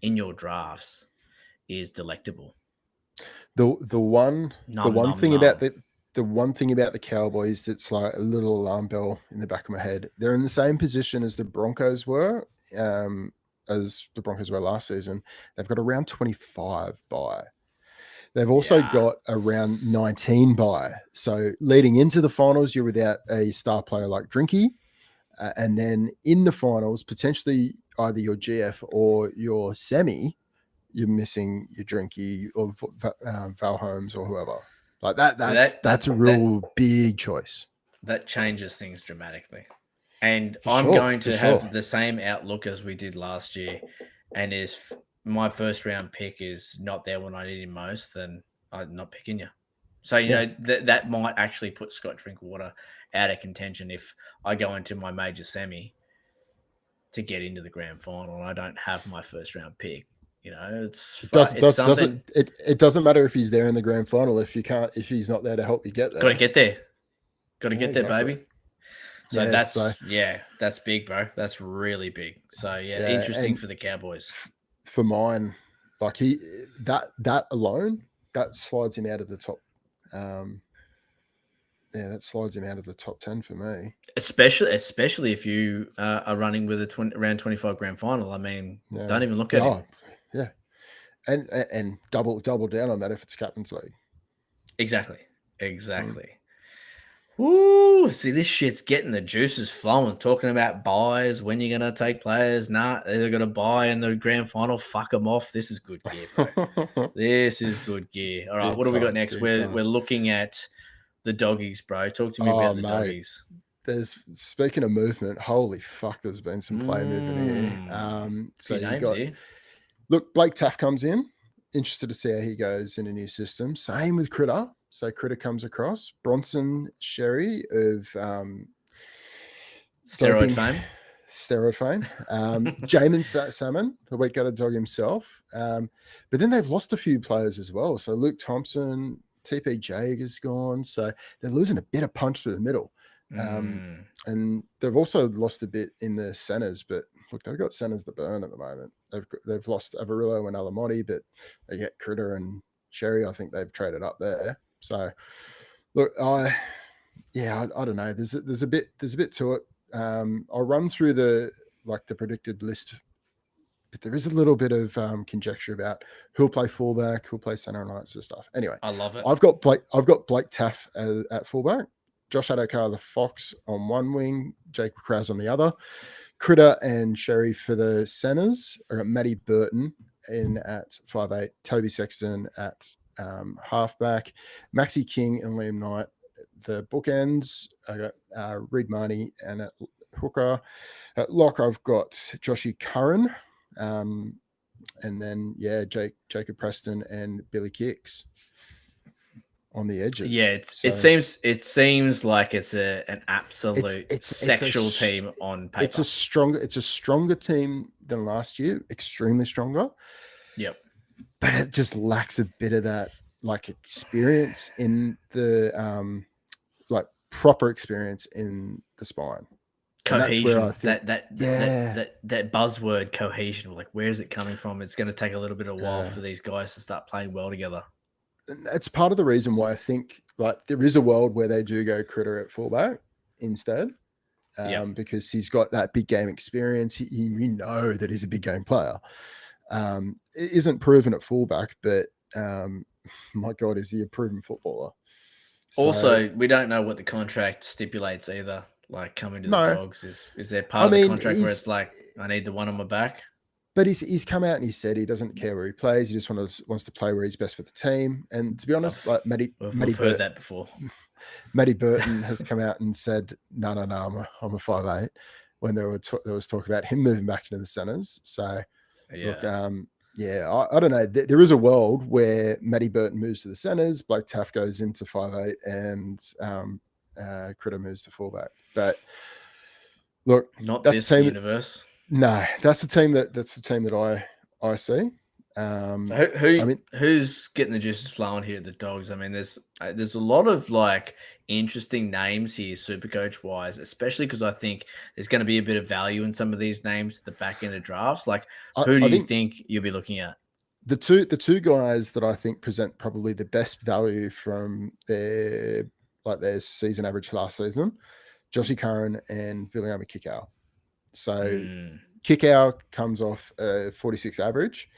in your drafts is delectable. The one thing about the Cowboys that's like a little alarm bell in the back of my head, they're in the same position as the Broncos were. As the Broncos were last season, they've got around 25 bye. They've also got around 19 bye. So leading into the finals, you're without a star player like Drinky. And then in the finals, potentially either your GF or your semi, you're missing your Drinky or Val Holmes or whoever. Like that. So That's a real big choice. that changes things dramatically. And For I'm sure, going for to sure. have the same outlook as we did last year. And if my first round pick is not there when I need him most, then I'm not picking you. So, you Yeah. know, that might actually put Scott Drinkwater out of contention if I go into my major semi to get into the grand final and I don't have my first round pick. You know, it's something. It doesn't matter if he's there in the grand final if he's not there to help you get Got to there. get there. Got to Yeah, get there, exactly. baby. So Yeah, that's big, bro. That's really big. So yeah, yeah, interesting and for the Cowboys. for mine, like that alone, that slides him out of the top. That slides him out of the top 10 for me. Especially if you are running with a round 25 grand final. I mean, Yeah. don't even look at him. Yeah, and double down on that if it's captain's league. Exactly. Woo! See, this shit's getting the juices flowing. Talking about buys, when you're gonna take players. Nah, they're gonna buy in the grand final. Fuck them off. This is good gear, bro. This is good gear. All right, Big what do we got time, next? big We're time. looking at the doggies, bro. Talk to me Oh, about the mate. doggies. There's speaking of movement, holy fuck, there's been some player movement here. So Few you names got here. look, Blake Taff comes in. Interested to see how he goes in a new system. Same with Critter. So Critter comes across. Bronson Sherry of Steroid doping fame. steroid fame. Jamin Salmon, the week got a dog himself. But then they've lost a few players as well. So Luke Thompson, TP Jager's gone. So they're losing a bit of punch to the middle. And they've also lost a bit in the centers, but look, they've got centers that burn at the moment. They've lost Avarillo and Alamotti, but they get Critter and Sherry. I think they've traded up there. So look, I don't know. There's a bit to it. I'll run through the predicted list, but there is a little bit of conjecture about who'll play fullback, who'll play center, and all that sort of stuff. Anyway, I love it. I've got Blake Taff at fullback, Josh Adokar the Fox on one wing, Jake Krause on the other, Critter and Sherry for the centers. I got Matty Burton in at 5'8", Toby Sexton at halfback, Maxi King and Liam Knight the bookends. I got Reed Marnie and at hooker. At lock, I've got Joshy Curran. And then, Jacob Preston and Billy Kicks on the edges. Yeah, it seems like it's an absolute sexual team on paper. It's a stronger team than last year, extremely stronger. Yep. But it just lacks a bit of that experience in the proper experience in the spine. Cohesion. That's where I think that buzzword cohesion. Like, where is it coming from? It's going to take a little bit of while for these guys to start playing well together. It's part of the reason why I think there is a world where they do go Critter at fullback instead, because he's got that big game experience. We know that he's a big game player. It isn't proven at fullback, but my God, is he a proven footballer? Also, we don't know what the contract stipulates either. Like, coming to the Dogs, is there part of the contract where it's like, I need the one on my back? But he's come out and he said he doesn't care where he plays. He just wants to play where he's best for the team. And to be honest, I've heard that before. Matty Burton has come out and said, no, I'm a 5'8", when there was talk about him moving back into the centers. So, look, I don't know. There is a world where Matty Burton moves to the centers, Blake Taff goes into 5'8", and Critter moves to fullback. But look, not this universe. No, that's the team that I see. So who's getting the juices flowing here at the Dogs? I mean, there's a lot of interesting names here, SuperCoach wise, especially because I think there's going to be a bit of value in some of these names at the back end of drafts. Like, who do you think you'll be looking at? The two guys that I think present probably the best value from their season average last season, Joshy Curran and Viliame Kikau. So Kikau comes off a 46 average.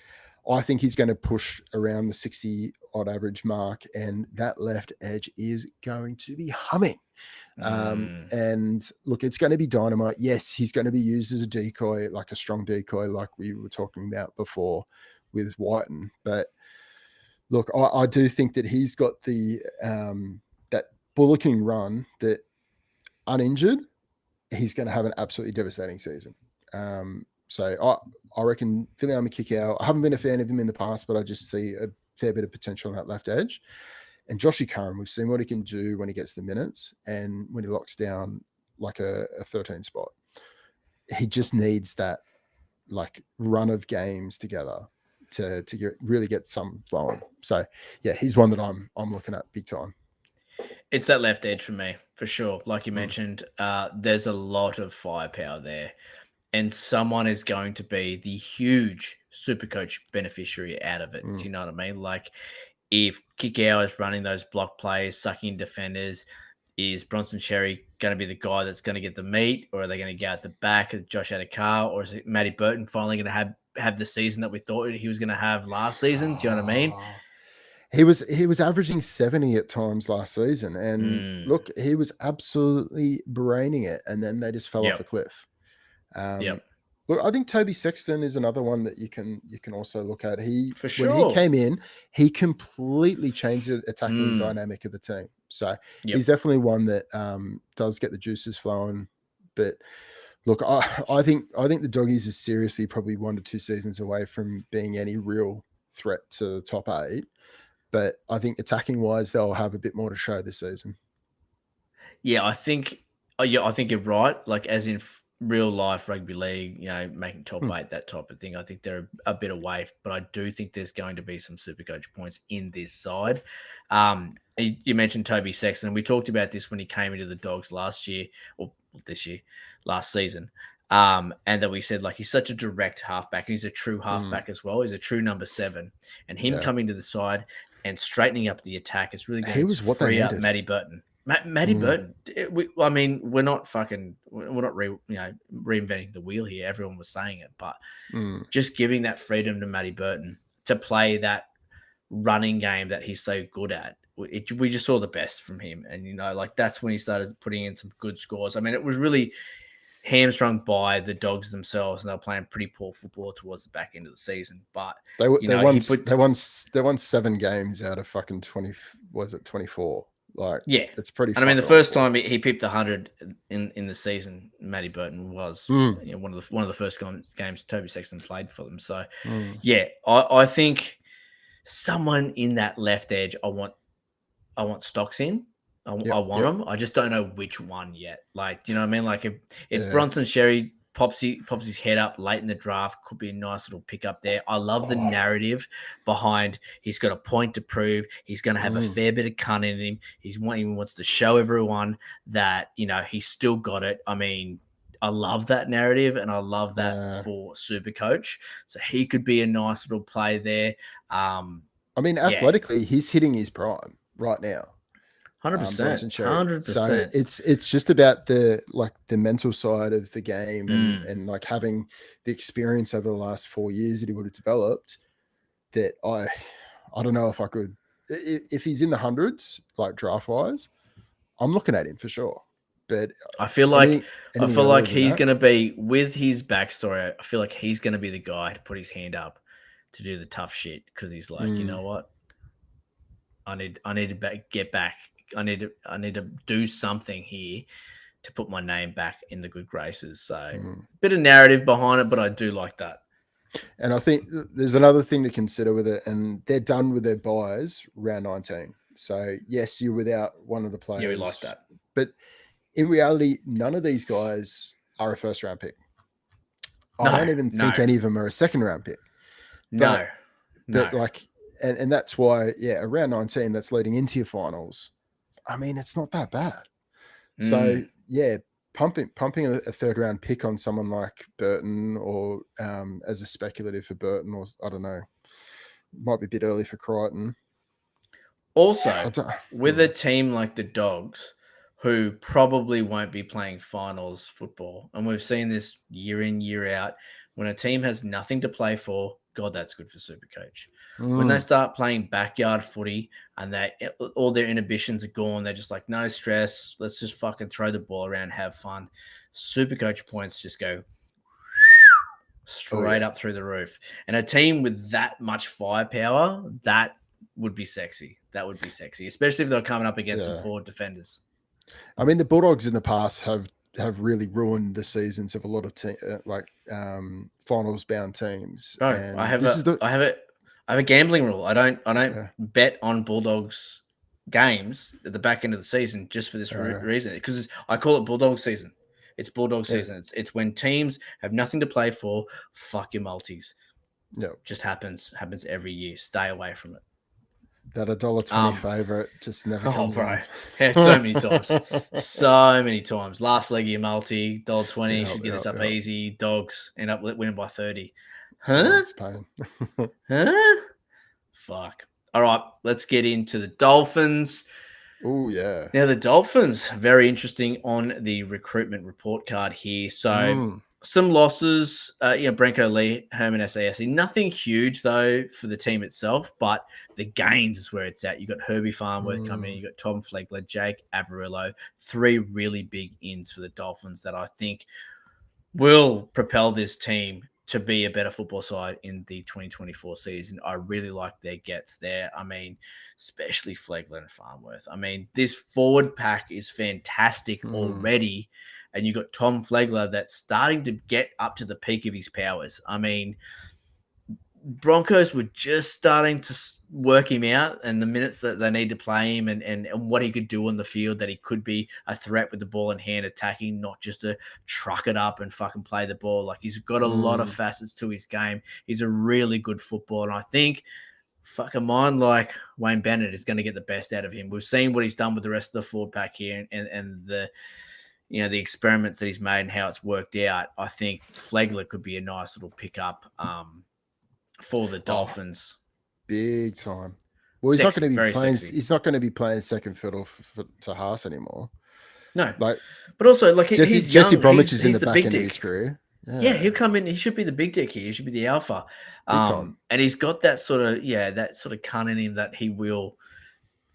I think he's going to push around the 60 odd average mark, and that left edge is going to be humming. And look, it's going to be dynamite. Yes, he's going to be used as a decoy, like a strong decoy, like we were talking about before with Whiten. But Look, I do think that he's got the that bullocking run that uninjured, he's going to have an absolutely devastating season. So I reckon Viliame Kikau, I haven't been a fan of him in the past, but I just see a fair bit of potential on that left edge. And Joshy Curran, we've seen what he can do when he gets the minutes and when he locks down like a 13 spot. He just needs that like run of games together to really get some flowing. So yeah, he's one that I'm looking at big time. It's that left edge for me, for sure. Like you mentioned, there's a lot of firepower there. And someone is going to be the huge SuperCoach beneficiary out of it. Do you know what I mean? Like, if Kikau is running those block plays, sucking defenders, is Bronson Cherry going to be the guy that's going to get the meat, or are they going to go at the back of Josh Adokar, or is it Matty Burton finally going to have the season that we thought he was going to have last season? Do you know what I mean? He was averaging 70 at times last season, and look, he was absolutely braining it, and then they just fell off a cliff. Look, I think Toby Sexton is another one that you can also look at. When he came in, he completely changed the attacking dynamic of the team. So he's definitely one that does get the juices flowing. But look, I think the Doggies is seriously probably 1 to 2 seasons away from being any real threat to the top 8. But I think attacking wise, they'll have a bit more to show this season. Yeah, I think you're right. Like, as in real life rugby league, making top 8, that type of thing. I think they're a bit away, but I do think there's going to be some SuperCoach points in this side. You mentioned Toby Sexton. We talked about this when he came into the Dogs last season. And that we said, like, he's such a direct halfback, and he's a true halfback as well. He's a true number 7, and him coming to the side and straightening up the attack is really going to free up Matty Burton. Matty Burton. We're not reinventing the wheel here. Everyone was saying it, but just giving that freedom to Matty Burton to play that running game that he's so good at. We just saw the best from him, and that's when he started putting in some good scores. I mean, it was really hamstrung by the Dogs themselves, and they were playing pretty poor football towards the back end of the season. But they won 7 games out of fucking 20. Was it 24? Like, yeah, it's pretty. And I mean, the first time he pipped 100 in the season, Matty Burton was one of the first games Toby Sexton played for them. So yeah, I think someone in that left edge, I want stocks in. I want them. I just don't know which one yet. Like, do you know what I mean? Like, if Bronson Sherry pops his head up late in the draft, could be a nice little pickup there. I love the narrative behind he's got a point to prove. He's going to have a fair bit of cunning in him. He wants to show everyone that, he's still got it. I mean, I love that narrative, and I love that for SuperCoach. So he could be a nice little play there. Athletically, he's hitting his prime right now. 100%. So it's just about the mental side of the game and like having the experience over the last 4 years that he would have developed. That I don't know if I could, if he's in the hundreds, like draft wise, I'm looking at him for sure. But I feel like he's going to be, with his backstory, I feel like he's going to be the guy to put his hand up to do the tough shit, because he's like, you know what? I need to get back. I need to do something here to put my name back in the good graces. So bit of narrative behind it, but I do like that. And I think there's another thing to consider with it, and they're done with their buys round 19. So yes, you're without one of the players. Yeah, we like that. But in reality, none of these guys are a first round pick. I don't even think any of them are a second round pick. But and that's why, around 19, that's leading into your finals. I mean, it's not that bad. So pumping a third round pick on someone like Burton, or as a speculative for Burton, or I don't know, might be a bit early for Crichton. Also, with a team like the Dogs, who probably won't be playing finals football, and we've seen this year in, year out, when a team has nothing to play for, God, that's good for SuperCoach. When they start playing backyard footy and all their inhibitions are gone, they're just like, no stress, let's just fucking throw the ball around, have fun. SuperCoach points just go straight up through the roof. And a team with that much firepower, that would be sexy. That would be sexy, especially if they're coming up against some Yeah. poor defenders. I mean, the Bulldogs in the past have really ruined the seasons of a lot of finals bound teams. Bro, And I have this is the I have a gambling rule. I don't yeah, bet on Bulldogs games at the back end of the season just for this reason, because I call it Bulldog season. It's Bulldog season. It's when teams have nothing to play for. Fuck your multis. yeah. Just happens every year. Stay away from it. That $1.20 favorite just never comes bro. in. Yeah, so many times. So many times. Last leg of your multi, $1.20 should get us up easy. Dogs end up winning by 30. Huh? It's pain. Huh? Fuck. All right, let's get into the Dolphins. Oh, yeah. Now, the Dolphins, very interesting on the recruitment report card here. So, some losses, Branko Lee, Herman SASE. Nothing huge, though, for the team itself, but the gains is where it's at. You got Herbie Farnworth coming in. You got Tom Flegler, Jake Averillo. 3 really big ins for the Dolphins that I think will propel this team to be a better football side in the 2024 season. I really like their gets there. I mean, especially Flegler and Farnworth. I mean, this forward pack is fantastic already. And you got Tom Flegler that's starting to get up to the peak of his powers. I mean, Broncos were just starting to work him out and the minutes that they need to play him and what he could do on the field, that he could be a threat with the ball in hand attacking, not just to truck it up and fucking play the ball. Like, he's got a lot of facets to his game. He's a really good footballer. And I think fucking mind like Wayne Bennett is going to get the best out of him. We've seen what he's done with the rest of the forward pack here and the the experiments that he's made and how it's worked out. I think Flegler could be a nice little pickup for the Dolphins. Big time. Well, he's not going to be playing. He's not going to be playing second fiddle to Haas anymore. No, like, but also like he's Jesse Bromwich is in the back end of his career. Yeah, he'll come in. He should be the big dick here. He should be the alpha. And he's got that sort of cunt in him that he will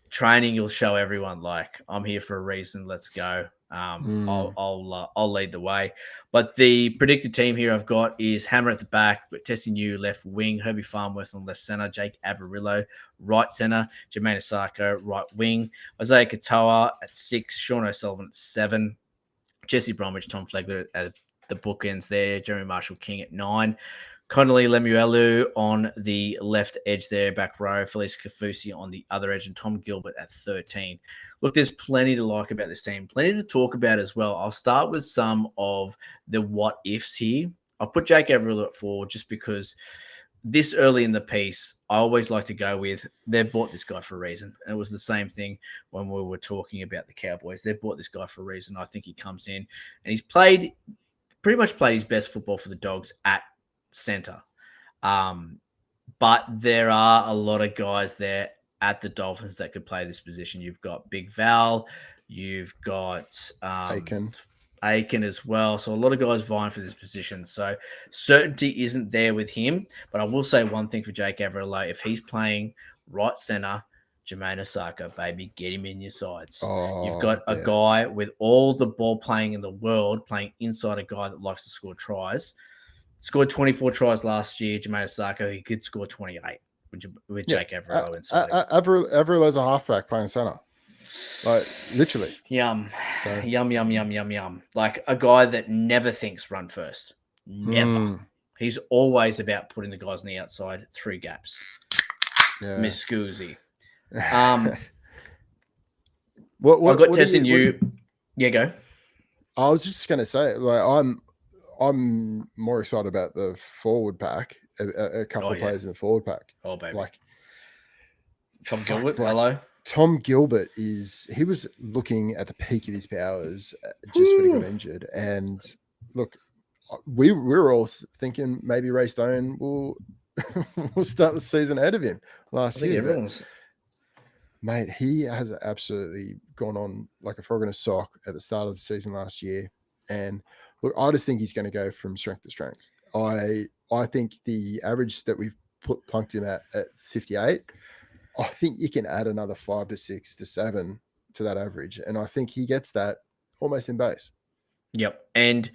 training. He'll show everyone like, I'm here for a reason. Let's go. I'll lead the way. But the predicted team here I've got is Hammer at the back, Tessie New left wing, Herbie Farnworth on left center, Jake Averillo right center, Jermaine Asako right wing, Isaiah Katoa at 6, Sean O'Sullivan at 7, Jesse Bromwich, Tom Flegler at the bookends there, Jeremy Marshall King at 9, Connolly Lemuelu on the left edge there, back row, Felice Kafusi on the other edge, and Tom Gilbert at 13. Look, there's plenty to like about this team, plenty to talk about as well. I'll start with some of the what ifs here. I'll put Jake Averillo at 4 just because this early in the piece, I always like to go with, they bought this guy for a reason. And it was the same thing when we were talking about the Cowboys. They bought this guy for a reason. I think he comes in and he's pretty much played his best football for the Dogs at center. But there are a lot of guys there at the Dolphins that could play this position. You've got Big Val, you've got Aiken as well. So a lot of guys vying for this position. So certainty isn't there with him. But I will say one thing for Jake Averillo. If he's playing right center, Jermaine Asako, baby, get him in your sides. You've got a guy with all the ball playing in the world, playing inside a guy that likes to score tries. Scored 24 tries last year, Jermaine Asako. He could score 28 with Jake Averillo inside. Averillo's a halfback playing center. Like, literally. Yum. Yum. Like a guy that never thinks run first. Never. He's always about putting the guys on the outside through gaps. Yeah. Miss Scoozy. I've got testing you. Yeah, go. I was just going to say, like, I'm more excited about the forward pack. A couple of players in the forward pack. Oh, baby. Like Tom Gilbert. Hello. Tom Gilbert he was looking at the peak of his powers just when he got injured. And look, we were all thinking maybe Ray Stone will start the season ahead of him last year. Mate, he has absolutely gone on like a frog in a sock at the start of the season last year. And look, I just think he's going to go from strength to strength. I think the average that we've plunked him at 58, I think you can add another 5 to 6 to 7 to that average. And I think he gets that almost in base. Yep. And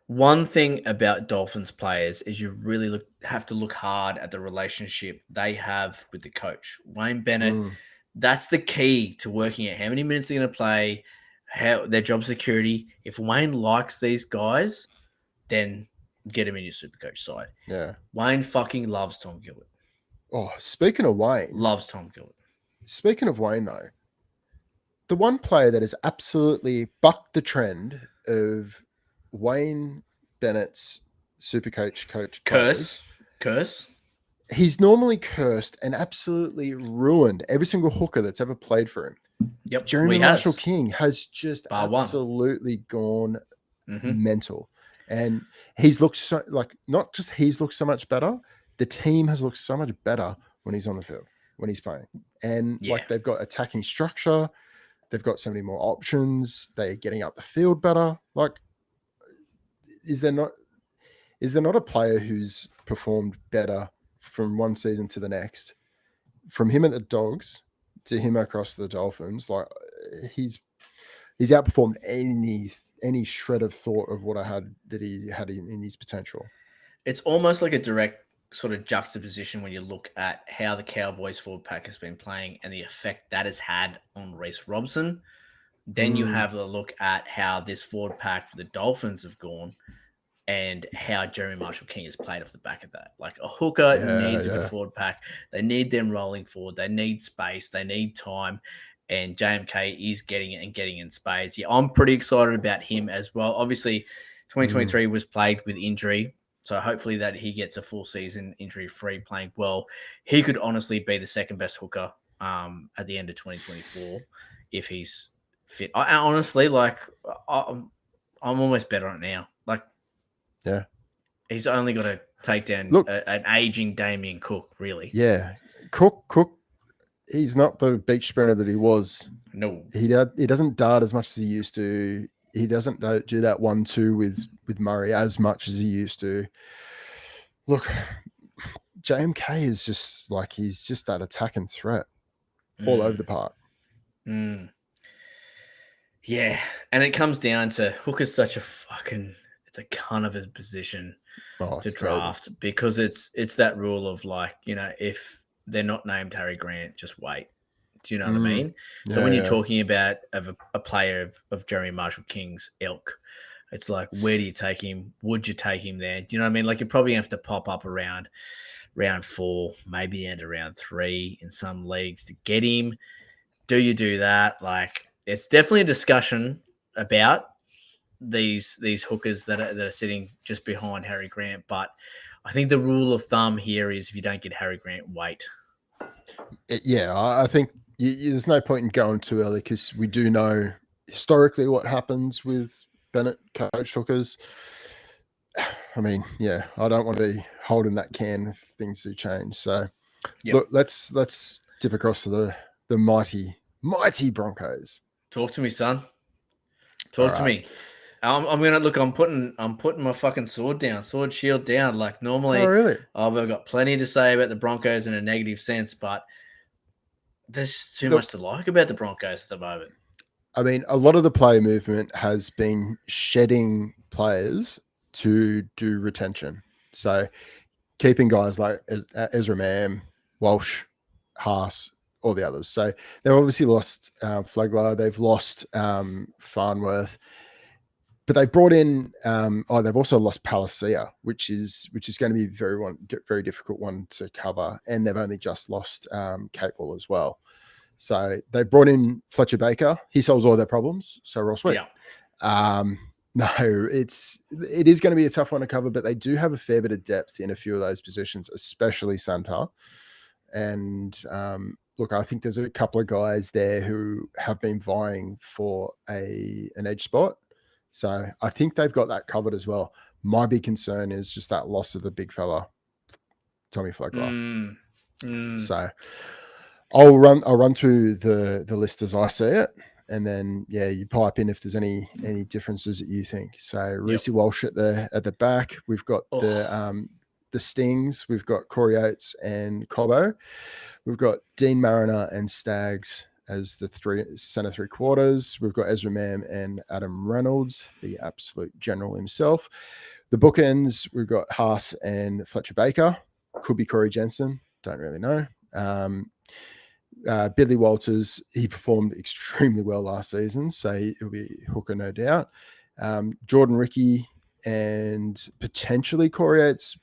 One thing about Dolphins players is you really have to look hard at the relationship they have with the coach. Wayne Bennett, Mm, that's the key to working out how many minutes they're going to play, how their job security. If Wayne likes these guys, then get him in your Supercoach side. yeah. Wayne fucking loves Tom Gilbert. Oh, speaking of Wayne, Loves Tom Gilbert. though, the one player that has absolutely bucked the trend of Wayne Bennett's Supercoach players. Curse. He's normally cursed and absolutely ruined every single hooker that's ever played for him. Yep. Jeremy Marshall King has just Bar one. absolutely gone Mm-hmm. mental. And he's looked so not just he's looked so much better, the team has looked so much better when he's on the field, when he's playing. And Yeah. like they've got attacking structure, they've got so many more options, they're getting up the field better. Like, is there not a player who's performed better from one season to the next? From him at the Dogs to him across the Dolphins, like he's outperformed any shred of thought of what I had that he had in his potential. It's almost like a direct sort of juxtaposition when you look at how the Cowboys forward pack has been playing and the effect that has had on Reece Robson. Then you have a look at how this forward pack for the Dolphins have gone and how Jeremy Marshall King has played off the back of that. Like a hooker needs a good forward pack. They need them rolling forward. They need space. They need time. And JMK is getting it and getting in spades. Yeah, I'm pretty excited about him as well. Obviously, 2023 was plagued with injury. So hopefully that he gets a full season injury-free playing well. He could honestly be the second best hooker at the end of 2024 if he's fit. I honestly, like, I'm almost better on it now. Like, yeah, he's only got to take down an aging Damien Cook, really. Yeah, Cook. He's not the beach sprinter that he was. No, he doesn't dart as much as he used to. He doesn't do that 1-2 with Murray as much as he used to. Look, JMK is just like he's just that attacking threat all over the park. Yeah, and it comes down to Hooker's such a it's a cunt of a position to draft terrible. Because it's that rule of like, you know, if they're not named Harry Grant, just wait. Do you know what I mean? So when you're talking about a player of Jeremy Marshall King's ilk, it's like, where do you take him? Would you take him there? Do you know what I mean? Like, you probably have to pop up around round 4, maybe end of round 3 in some leagues to get him. Do you do that? Like, it's definitely a discussion about these hookers that are sitting just behind Harry Grant. But I think the rule of thumb here is if you don't get Harry Grant, wait. Yeah, I think there's no point in going too early because we do know historically what happens with Bennett coach hookers. I mean, yeah, I don't want to be holding that can if things do change. So, look, let's dip across to the mighty Broncos. Talk to me, son. Talk to me. I'm gonna look. I'm putting my fucking sword shield down. Like normally, really? I've got plenty to say about the Broncos in a negative sense, but there's just too much to like about the Broncos at the moment. I mean, a lot of the player movement has been shedding players to do retention. So keeping guys like Ezra Mam, Walsh, Haas, all the others. So they've obviously lost Flagler. They've lost Farnworth. But they brought in. They've also lost Palacia, which is going to be very difficult one to cover, and they've only just lost Capewell as well. So they brought in Fletcher Baker. He solves all their problems. So we're all sweet. Yeah. No, it is going to be a tough one to cover, but they do have a fair bit of depth in a few of those positions, especially Santa. And look, I think there's a couple of guys there who have been vying for an edge spot. So I think they've got that covered as well. My big concern is just that loss of the big fella, Tommy Flagler. So I'll run through the list as I see it, and then you pipe in if there's any differences that you think. So Reece Walsh at the back. We've got the Stings. We've got Corey Oates and Cobbo. We've got Dean Mariner and Staggs as the center 3/4. We've got Ezra Mam and Adam Reynolds, the absolute general himself. The bookends, we've got Haas and Fletcher Baker. Could be Corey Jensen. Don't really know. Billy Walters, he performed extremely well last season, so he'll be hooker, no doubt. Jordan Ricky and potentially Corey Yates,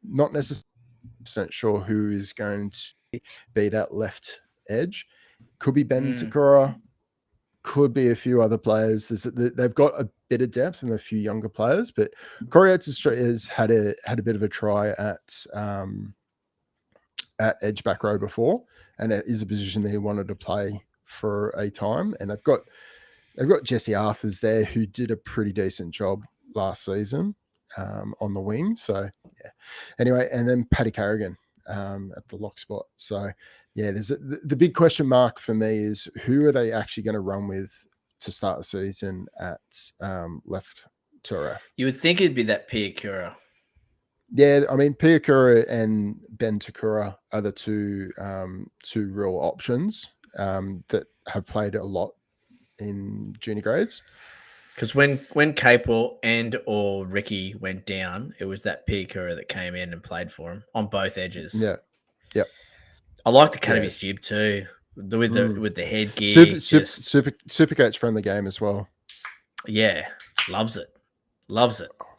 not necessarily sure who is going to be that left edge. Could be Ben Takura, could be a few other players. They've got a bit of depth and a few younger players, but Corey Yates has had a bit of a try at edge back row before, and it is a position that he wanted to play for a time. And they've got Jesse Arthurs there, who did a pretty decent job last season on the wing. So yeah. Anyway, and then Paddy Carrigan at the lock spot. So yeah, there's the big question mark for me is who are they actually going to run with to start the season at left to ref? You would think it'd be that Piakura. Yeah, I mean, Piakura and Ben Takura are the two real options that have played a lot in junior grades. Because when Capel and or Ricky went down, it was that Piakura that came in and played for him on both edges. Yeah, yep. I like the cut of his jib too, with the headgear. SuperCoach friendly game as well. Yeah, loves it.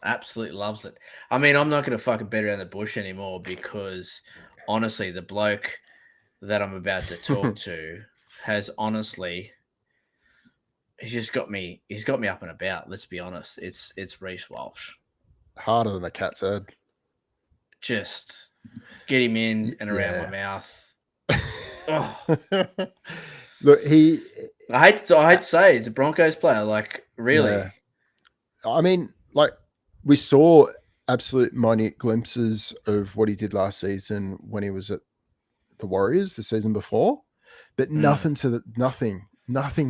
Absolutely loves it. I mean, I'm not going to fucking beat around the bush anymore because honestly, the bloke that I'm about to talk to has honestly, he's got me up and about. Let's be honest. It's Reece Walsh. Harder than the cat's head. Just get him in and around my mouth. Oh. Look, I hate to say he's a Broncos player. Like, really? Yeah. I mean, like, we saw absolute minute glimpses of what he did last season when he was at the Warriors the season before, but nothing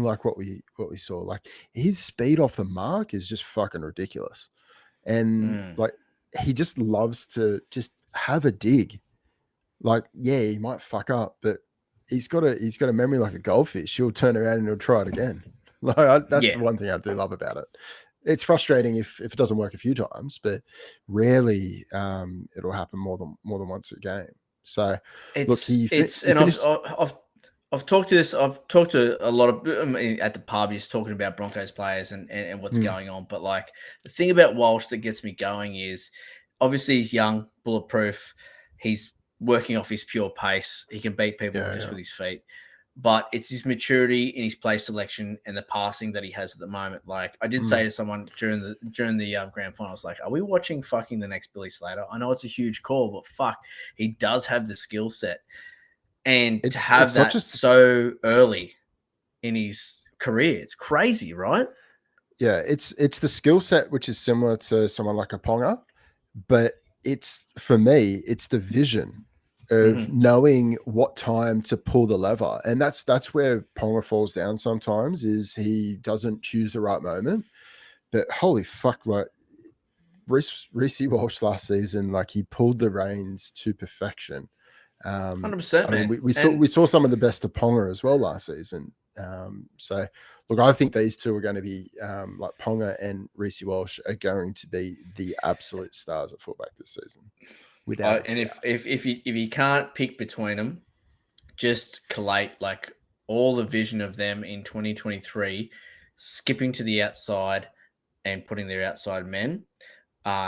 like what we saw. Like, his speed off the mark is just fucking ridiculous, and like, he just loves to just have a dig. Like, yeah, he might fuck up, but he's got a memory like a goldfish. He'll turn around and he'll try it again. Like, that's the one thing I do love about it. It's frustrating if it doesn't work a few times, but rarely it'll happen more than once a game. So I've talked to this. I've talked to a lot of at the pub. He's talking about Broncos players and what's going on. But like the thing about Walsh that gets me going is obviously he's young, bulletproof. He's working off his pure pace. He can beat people just with his feet. But it's his maturity in his play selection and the passing that he has at the moment. Like I did say to someone during the grand final, I was like, "Are we watching fucking the next Billy Slater?" I know it's a huge call, but fuck, he does have the skill set, and to have that so early in his career, it's crazy, right? Yeah, it's the skill set which is similar to someone like a Ponga, but for me, it's the vision of knowing what time to pull the lever. And that's where Ponga falls down sometimes, is he doesn't choose the right moment. But holy fuck, like Reece Walsh last season, like he pulled the reins to perfection. 100%. I mean, we saw some of the best of Ponga as well last season. So look, I think these two are going to be like Ponga and Reece Walsh are going to be the absolute stars at fullback this season. If you can't pick between them, just collate like all the vision of them in 2023, skipping to the outside and putting their outside men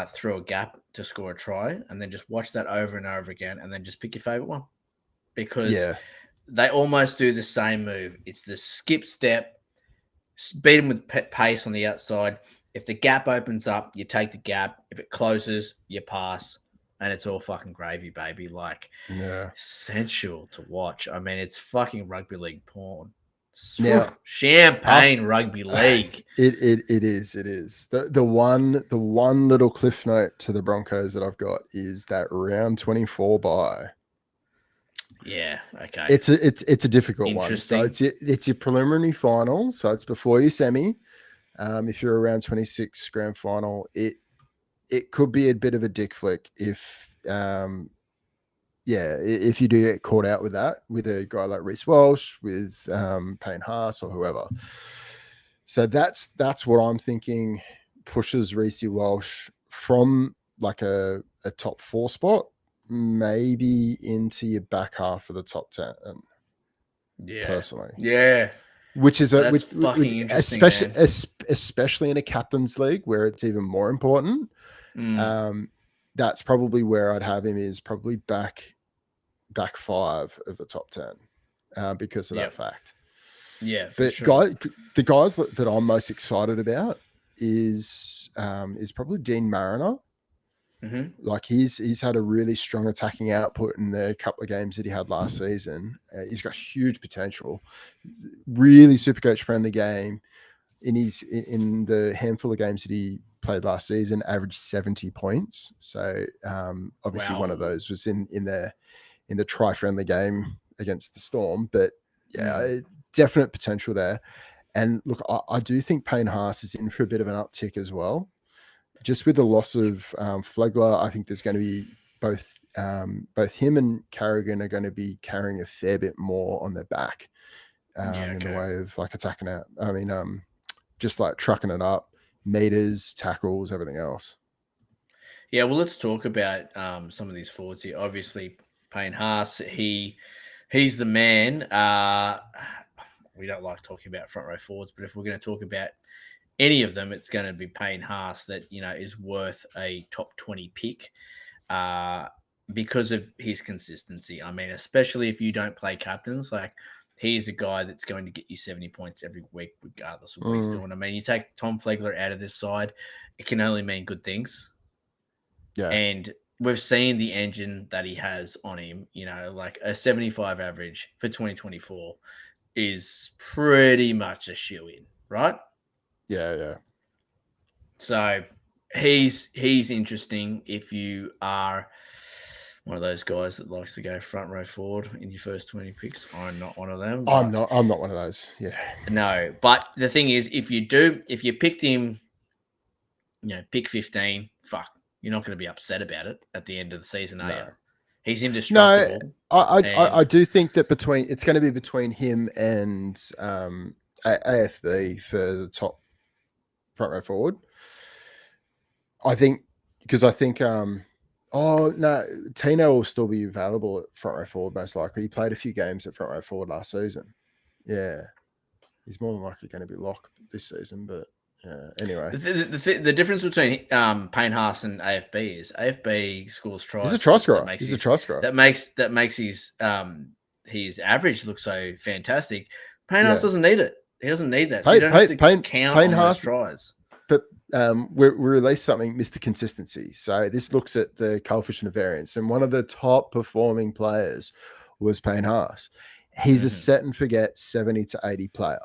through a gap to score a try, and then just watch that over and over again, and then just pick your favorite one because they almost do the same move. It's the skip step, beat them with pace on the outside. If the gap opens up, you take the gap. If it closes, you pass. And it's all fucking gravy, baby. Like, sensual to watch. I mean, it's fucking rugby league porn. Champagne rugby league. It is. The one little cliff note to the Broncos that I've got is that round 24 bye. Yeah. Okay. It's a difficult one. So it's your preliminary final. So it's before your semi. If you're around 26 grand final, it could be a bit of a dick flick if if you do get caught out with that, with a guy like Reece Walsh, with Payne Haas or whoever. So that's what I'm thinking pushes Reece Walsh from like a top 4 spot, maybe into your back half of the top 10. Personally, which is that's fucking interesting, especially man. especially in a captain's league where it's even more important. That's probably where I'd have him, is probably back 5 of the top 10 because of that fact. Yeah, for but sure. The guys that I'm most excited about is probably Dean Mariner. Like he's had a really strong attacking output in the couple of games that he had last season. He's got huge potential. Really SuperCoach friendly game. In the handful of games that he played last season, averaged 70 points. So obviously one of those was in the try friendly game against the Storm. But definite potential there. And look, I do think Payne Haas is in for a bit of an uptick as well. Just with the loss of Flegler, I think there's going to be both him and Carrigan are going to be carrying a fair bit more on their back in the way of like attacking out. I mean, just like trucking it up, meters, tackles, everything else. Yeah, well, let's talk about some of these forwards here. Obviously, Payne Haas, he's the man. We don't like talking about front row forwards, but if we're going to talk about any of them, it's going to be Payne Haas that, is worth a top 20 pick because of his consistency. I mean, especially if you don't play captains, like he's a guy that's going to get you 70 points every week, regardless of what he's doing. I mean, you take Tom Flegler out of this side, it can only mean good things. Yeah. And we've seen the engine that he has on him, like a 75 average for 2024 is pretty much a shoe-in, right? Yeah. So he's interesting if you are one of those guys that likes to go front row forward in your first 20 picks. I'm not one of them. I'm not one of those. Yeah. No, but the thing is, if you picked him, pick 15, fuck, you're not going to be upset about it at the end of the season, are you? He's indestructible. No, I do think that it's going to be between him and AFB for the top front row forward. I think oh no, Tino will still be available at front row forward most likely. He played a few games at front row forward last season. Yeah, he's more than likely going to be locked this season. But yeah, anyway, the difference between Payne Haas and AFB is AFB scores tries. He's a try scorer. He's a try scorer. That makes his average look so fantastic. Payne Haas doesn't need it. He doesn't need that. So you don't have to count on those tries. But we released something, Mr. Consistency. So this looks at the coefficient of variance, and one of the top performing players was Payne Haas. He's a set and forget 70 to 80 player.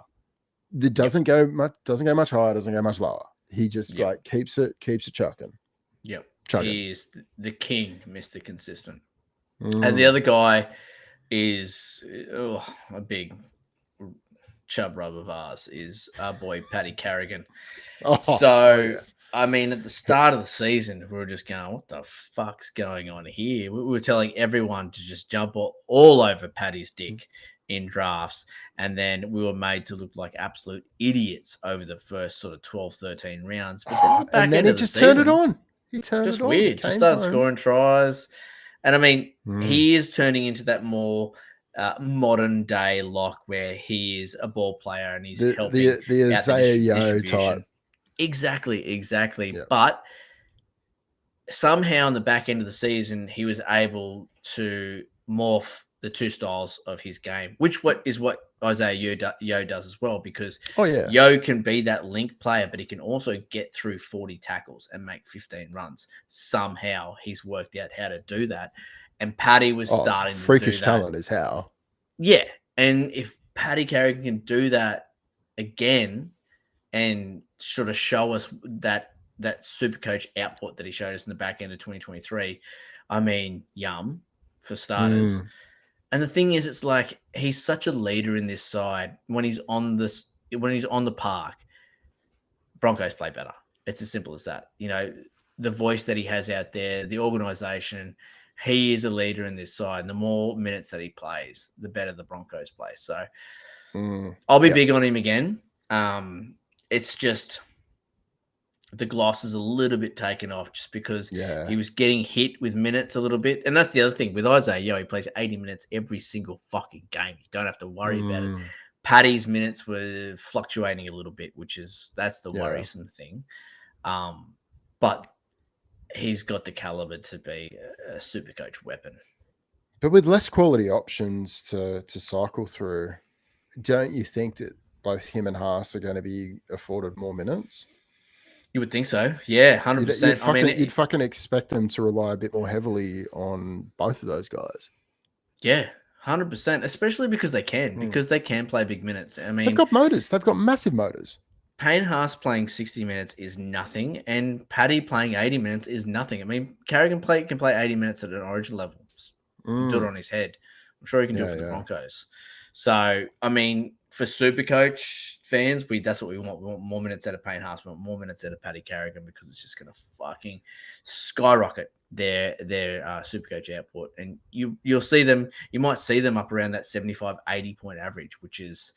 That doesn't go much higher, doesn't go much lower. He just like keeps it chucking. Yep. He is the king, Mr. Consistent. And the other guy is a big chub rub of ours is our boy Paddy Carrigan. I mean, at the start of the season, we were just going, what the fuck's going on here? We were telling everyone to just jump all over Paddy's dick in drafts. And then we were made to look like absolute idiots over the first sort of 12, 13 rounds. But then he just turned it on. He turned just it on. Weird. Just started scoring tries. And I mean, he is turning into that more modern day lock where he is a ball player and he's helping the Isaiah Yo type. Exactly. Yep. But somehow in the back end of the season, he was able to morph the two styles of his game, which is what Isaiah Yo does as well, because Yo can be that link player, but he can also get through 40 tackles and make 15 runs. Somehow he's worked out how to do that. And Paddy was starting to do that. Freakish talent is how. Yeah. And if Paddy Carrigan can do that again and sort of show us that SuperCoach output that he showed us in the back end of 2023, I mean, yum, for starters. And the thing is, it's like he's such a leader in this side. When he's on the park, Broncos play better. It's as simple as that. The voice that he has out there, the organization, he is a leader in this side. And the more minutes that he plays, the better the Broncos play. So I'll be big on him again. It's just the gloss is a little bit taken off just because he was getting hit with minutes a little bit. And that's the other thing with Isaiah. He plays 80 minutes every single fucking game. You don't have to worry about it. Paddy's minutes were fluctuating a little bit, that's the worrisome thing. But he's got the caliber to be a super coach weapon. But with less quality options to cycle through, don't you think that both him and Haas are going to be afforded more minutes? You would think so. Yeah, 100%. You'd fucking expect them to rely a bit more heavily on both of those guys. Yeah, 100%, especially because they can play big minutes. I mean, they've got motors. They've got massive motors. Payne Haas playing 60 minutes is nothing, and Paddy playing 80 minutes is nothing. I mean, Carrigan can play 80 minutes at an origin level. Do it on his head. I'm sure he can do it for the Broncos. So, I mean, for Supercoach fans, that's what we want. We want more minutes out of Payne Haas. We want more minutes out of Paddy Carrigan because it's just going to fucking skyrocket their Supercoach output. And you'll see them. You might see them up around that 75, 80 point average, which is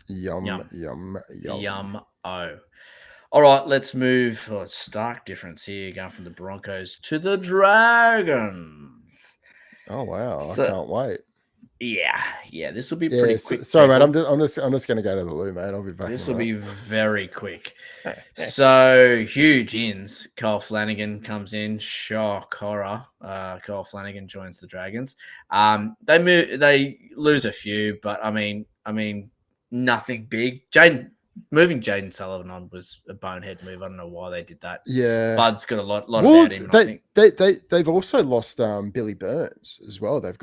yum. Oh. All right, let's move. Oh, it's stark difference here, going from the Broncos to the Dragons. Oh wow, I can't wait. Yeah, this will be pretty quick. Sorry, mate. I'm just going to go to the loo, mate. I'll be back. This will be very quick. So huge ins. Kyle Flanagan comes in. Shock horror. Kyle Flanagan joins the Dragons. They lose a few, but I mean, nothing big. Moving Jaden Sullivan on was a bonehead move. I don't know why they did that. Yeah, Bud's got a lot about him. They've also lost Billy Burns as well. They've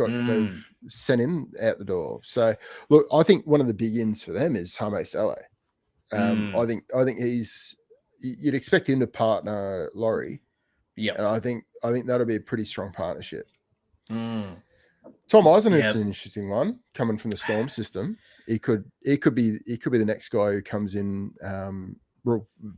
sent him out the door. So look, I think one of the big ins for them is Hame Saleh. I think you'd expect him to partner Laurie. Yeah, and I think that'll be a pretty strong partnership. Tom Eisenhuth's an interesting one coming from the Storm system. He could be the next guy who comes in,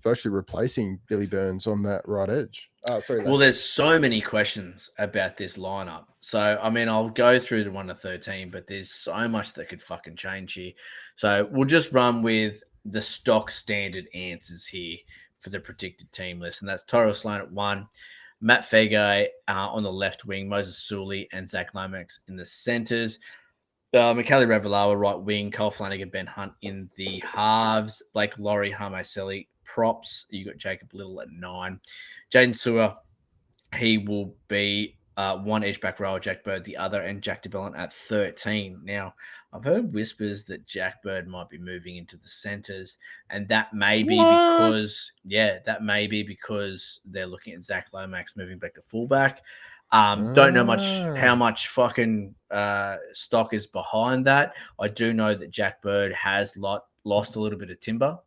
virtually replacing Billy Burns on that right edge. Well, there's so many questions about this lineup. So I mean, I'll go through the 1 to 13, but there's so much that could fucking change here. So we'll just run with the stock standard answers here for the predicted team list, and that's Tyrell Sloan at 1. Matt Feagai on the left wing, Moses Sully and Zach Lomax in the centers. Michaeli Ravalawa, right wing, Cole Flanagan, Ben Hunt in the halves, Blake Laurie, Hame Saleh, props. You got Jacob Little at 9. Jaden Sewer, he will be one edge back rower, Jack Bird the other, and Jack DeBellin at 13. Now, I've heard whispers that Jack Bird might be moving into the centers, and that may be because they're looking at Zach Lomax moving back to fullback. Don't know how much fucking stock is behind that. I do know that Jack Bird has lost a little bit of timber,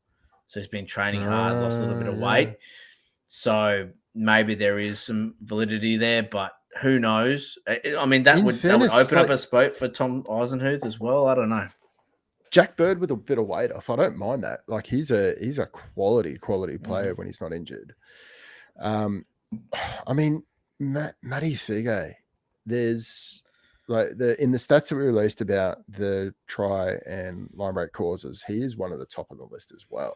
so he's been training hard, lost a little bit of weight. So maybe there is some validity there, but who knows? I mean, that would open up a spot for Tom Eisenhuth as well. I don't know. Jack Bird with a bit of weight off, I don't mind that. Like he's a quality player when he's not injured. I mean, Matty Feagai, there's in the stats that we released about the try and line break causes, he is one of the top of the list as well.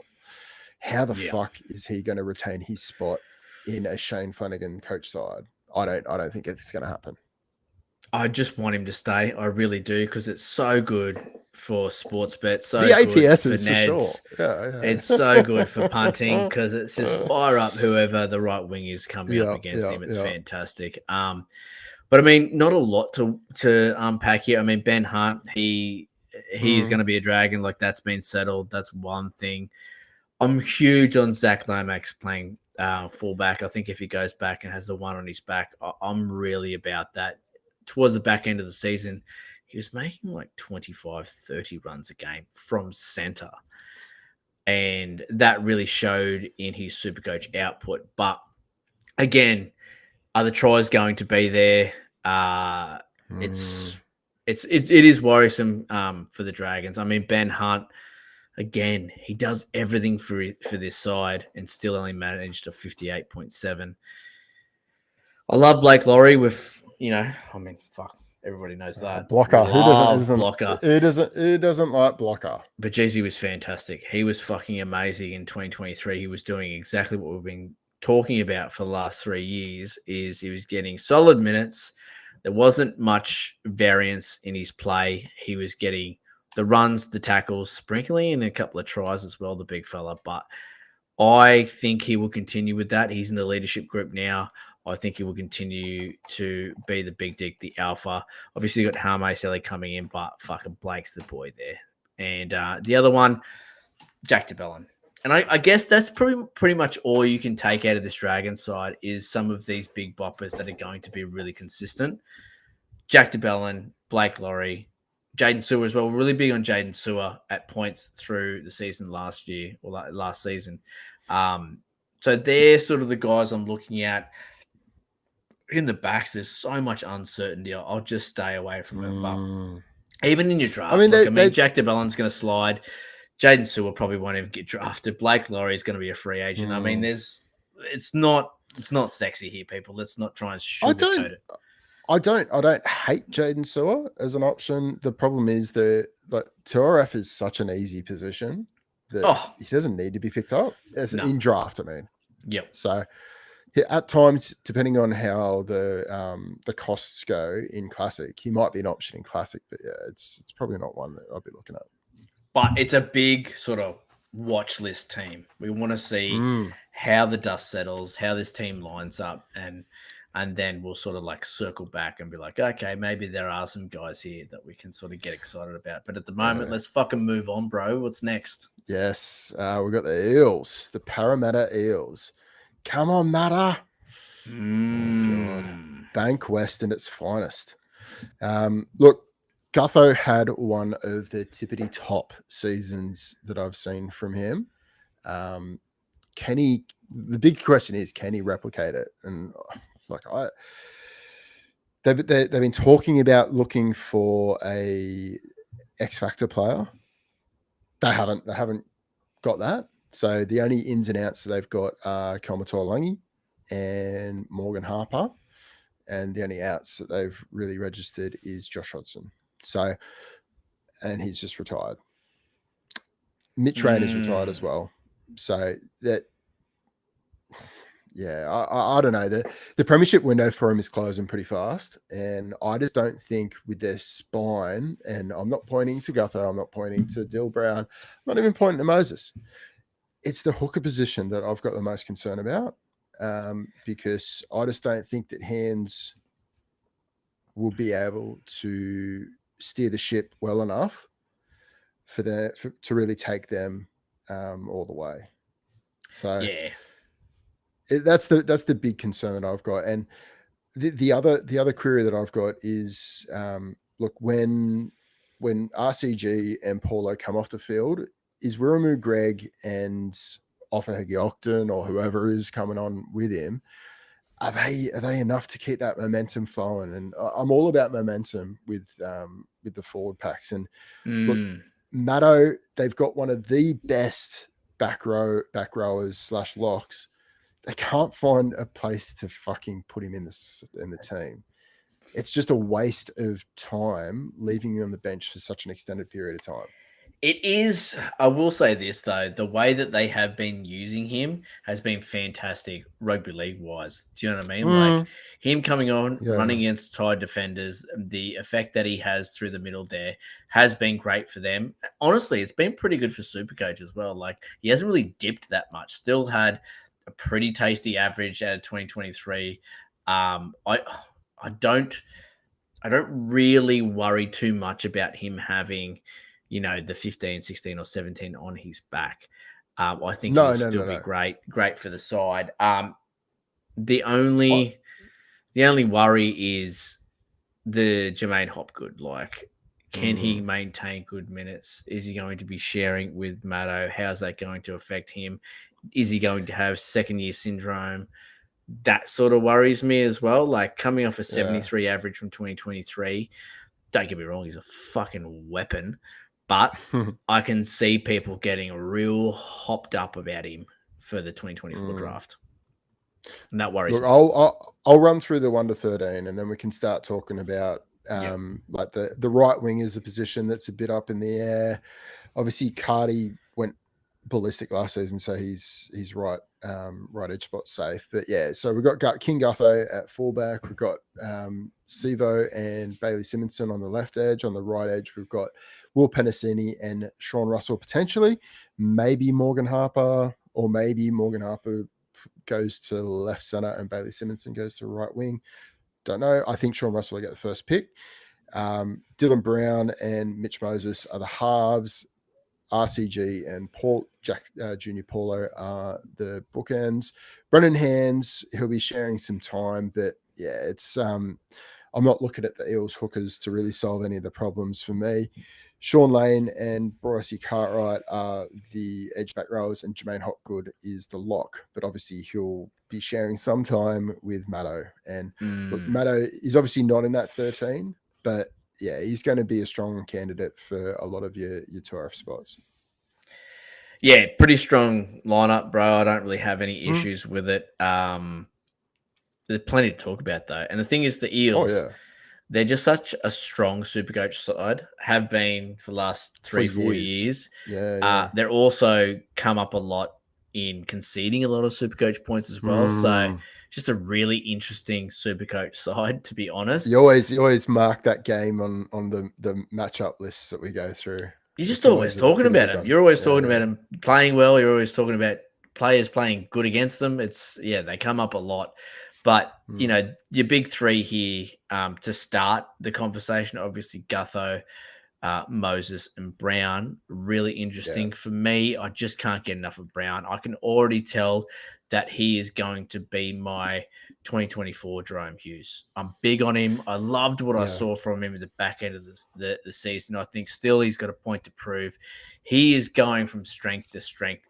How the fuck is he going to retain his spot in a Shane Flanagan coach side? I don't think it's going to happen. I just want him to stay. I really do, because it's so good for sports bets. So the ATS is for sure. Yeah. It's so good for punting because it's just fire up whoever the right wing is coming up against him. It's fantastic. But I mean, not a lot to unpack here. I mean, Ben Hunt, he is going to be a Dragon. Like, that's been settled. That's one thing. I'm huge on Zach Lomax playing fullback. I think if he goes back and has the one on his back, I'm really about that. Towards the back end of the season, he was making like 25, 30 runs a game from center. And that really showed in his Supercoach output. But again, are the tries going to be there? It is worrisome for the Dragons. I mean, Ben Hunt, again, he does everything for this side and still only managed a 58.7. I love Blake Laurie with, I mean, fuck, everybody knows that. We Blocker. Who doesn't? love Blocker. Who doesn't like Blocker? But Jeezy was fantastic. He was fucking amazing in 2023. He was doing exactly what we've been talking about for the last 3 years, is he was getting solid minutes. There wasn't much variance in his play. He was getting the runs, the tackles, sprinkling in a couple of tries as well, the big fella. But I think he will continue with that. He's in the leadership group now. I think he will continue to be the big dick, the alpha. Obviously, you got Harmay Sally coming in, but fucking Blake's the boy there. And the other one, Jack DeBellin. And I guess that's pretty much all you can take out of this Dragon side is some of these big boppers that are going to be really consistent. Jack DeBellin, Blake Laurie, Jaden Sewer as well. We're really big on Jaden Sewer at points through the season last year or last season. So they're sort of the guys I'm looking at. In the backs, there's so much uncertainty. I'll just stay away from it. But even in your drafts, Jack DeBellin's going to slide. Jaden Sewer probably won't even get drafted. Blake Laurie is going to be a free agent. I mean, it's not sexy here, people. Let's not try and sugarcoat it. I don't hate Jaden Sewer as an option. The problem is that TRF is such an easy position that he doesn't need to be picked up in draft. I mean, yep. So at times, depending on how the costs go in Classic, he might be an option in Classic. But yeah, it's probably not one that I'll be looking at. But it's a big sort of watch list team. We want to see how the dust settles, how this team lines up, and then we'll sort of like circle back and be like, okay, maybe there are some guys here that we can sort of get excited about. But at the moment, let's fucking move on, bro. What's next? Yes, we've got the Eels, the Parramatta Eels. Come on, Matter. Oh, God. Bank West in its finest. Look, Gutho had one of the tippity top seasons that I've seen from him. Can he? The big question is, can he replicate it? And they've been talking about looking for a X Factor player. They haven't got that. So the only ins and outs that they've got are Kelmator-Langi and Morgan Harper, and the only outs that they've really registered is Josh Hodgson. So, and he's just retired. Mitch Rainer's retired as well. So that, yeah, I don't know. The premiership window for him is closing pretty fast, and I just don't think with their spine, and I'm not pointing to Gutho, I'm not pointing to Dill Brown, I'm not even pointing to Moses. It's the hooker position that I've got the most concern about, because I just don't think that Hands will be able to steer the ship well enough to really take them all the way. So yeah, that's the big concern that I've got. And the other query that I've got is, look, when RCG and Paulo come off the field, is Wiramu Greg and Offa Hagi-Ogden or whoever is coming on with him, are they enough to keep that momentum flowing? And I'm all about momentum with the forward packs. And look, Matto, they've got one of the best back rowers / locks. They can't find a place to fucking put him in the team. It's just a waste of time leaving him on the bench for such an extended period of time. It is. I will say this though: the way that they have been using him has been fantastic, rugby league wise. Do you know what I mean? Like him coming on, running against tied defenders, the effect that he has through the middle there has been great for them. Honestly, it's been pretty good for SuperCoach as well. Like he hasn't really dipped that much. Still had a pretty tasty average out of 2023. I don't really worry too much about him having, the 15, 16 or 17 on his back. I think he'll still be great for the side. The only worry is the Jermaine Hopgood. Like, can he maintain good minutes? Is he going to be sharing with Matto? How's that going to affect him? Is he going to have second year syndrome? That sort of worries me as well. Like coming off a 73 average from 2023, don't get me wrong, he's a fucking weapon. But I can see people getting real hopped up about him for the 2024 draft. and that worries Look, me. I'll run through the 1 to 13, and then we can start talking about like the right wing is a position that's a bit up in the air. Obviously, Cardi went ballistic last season, so he's right edge spot safe. But yeah, so we've got King Gutho at fullback. We've got Sivo and Bailey Simonson on the left edge. On the right edge, we've got Will Penasini and Sean Russell potentially. Maybe Morgan Harper, or maybe Morgan Harper goes to left center and Bailey Simonson goes to right wing. Don't know. I think Sean Russell will get the first pick. Dylan Brown and Mitch Moses are the halves. RCG and Jack Junior Paulo are the bookends. Brennan Hands, he'll be sharing some time, but yeah, it's I'm not looking at the Eels hookers to really solve any of the problems for me. Sean Lane and Bryce Cartwright are the edge back rowers, and Jermaine Hopgood is the lock. But obviously, he'll be sharing some time with Maddo. And look, Maddo is obviously not in that 13, but yeah, he's going to be a strong candidate for a lot of your 2RF spots. Yeah, pretty strong lineup, bro. I don't really have any issues with it. There's plenty to talk about, though. And the thing is, the Eels, they're just such a strong Supercoach side, have been for the last 3-4 years. Yeah. They're also come up a lot in conceding a lot of Supercoach points as well. So just a really interesting Supercoach side, to be honest. You always mark that game on the matchup lists that we go through. You're just always talking about them. You're always talking about them playing well. You're always talking about players playing good against them. They come up a lot. But, you know, your big three here to start the conversation, obviously Gutho, Moses and Brown, really interesting. For me, I just can't get enough of Brown. I can already tell that he is going to be my 2024 Jerome Hughes. I'm big on him. I loved what I saw from him at the back end of the season. I think still he's got a point to prove. He is going from strength to strength.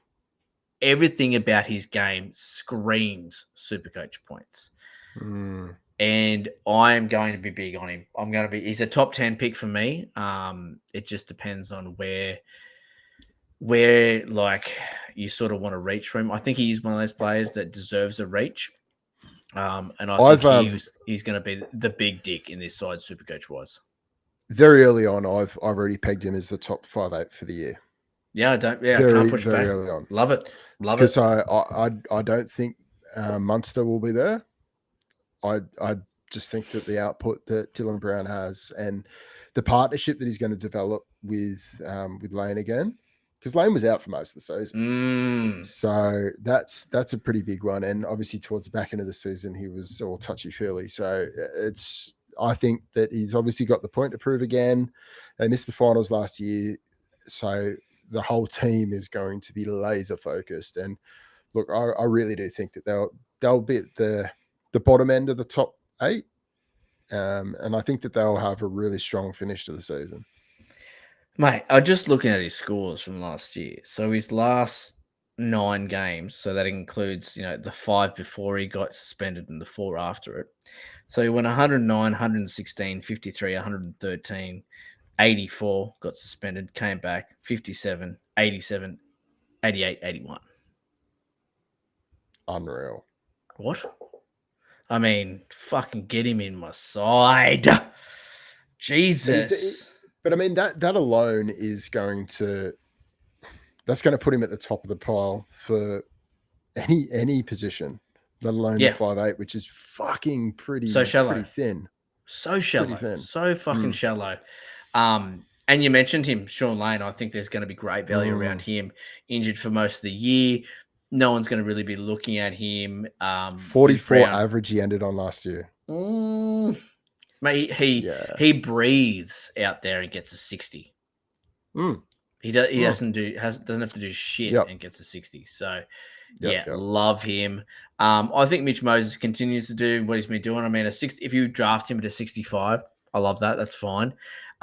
Everything about his game screams Supercoach points. And I am going to be big on him. He's a top 10 pick for me. It just depends on where like you sort of want to reach for him. I think he's one of those players that deserves a reach. And I think he's going to be the big dick in this side, Supercoach wise. Very early on, I've already pegged him as the top 5-8 for the year. Yeah, I can't push back. Early on. Love it. Because I don't think Munster will be there. I just think that the output that Dylan Brown has and the partnership that he's going to develop with Lane again, because Lane was out for most of the season. So that's a pretty big one. And obviously towards the back end of the season, he was all touchy-feely. So I think that he's obviously got the point to prove again. They missed the finals last year. So the whole team is going to be laser focused. And look, I really do think that they'll be at the bottom end of the top 8. And I think that they'll have a really strong finish to the season. Mate, I'm just looking at his scores from last year. So his last 9 games, so that includes, the 5 before he got suspended and the 4 after it. So he went 109, 116, 53, 113, 84, got suspended, came back, 57, 87, 88, 81. Unreal. What? I mean, fucking get him in my side. Jesus. But I mean, that alone is that's going to put him at the top of the pile for any position, let alone the 5'8", which is fucking pretty thin. So shallow. Pretty thin. So fucking shallow. And you mentioned him, Sean Lane. I think there's going to be great value around him. Injured for most of the year. No one's going to really be looking at him. 44 average he ended on last year. Mate, he breathes out there and gets a 60. He doesn't have to do shit and gets a 60. So love him. I think Mitch Moses continues to do what he's been doing. I mean, a 60. If you draft him at a 65, I love that. That's fine.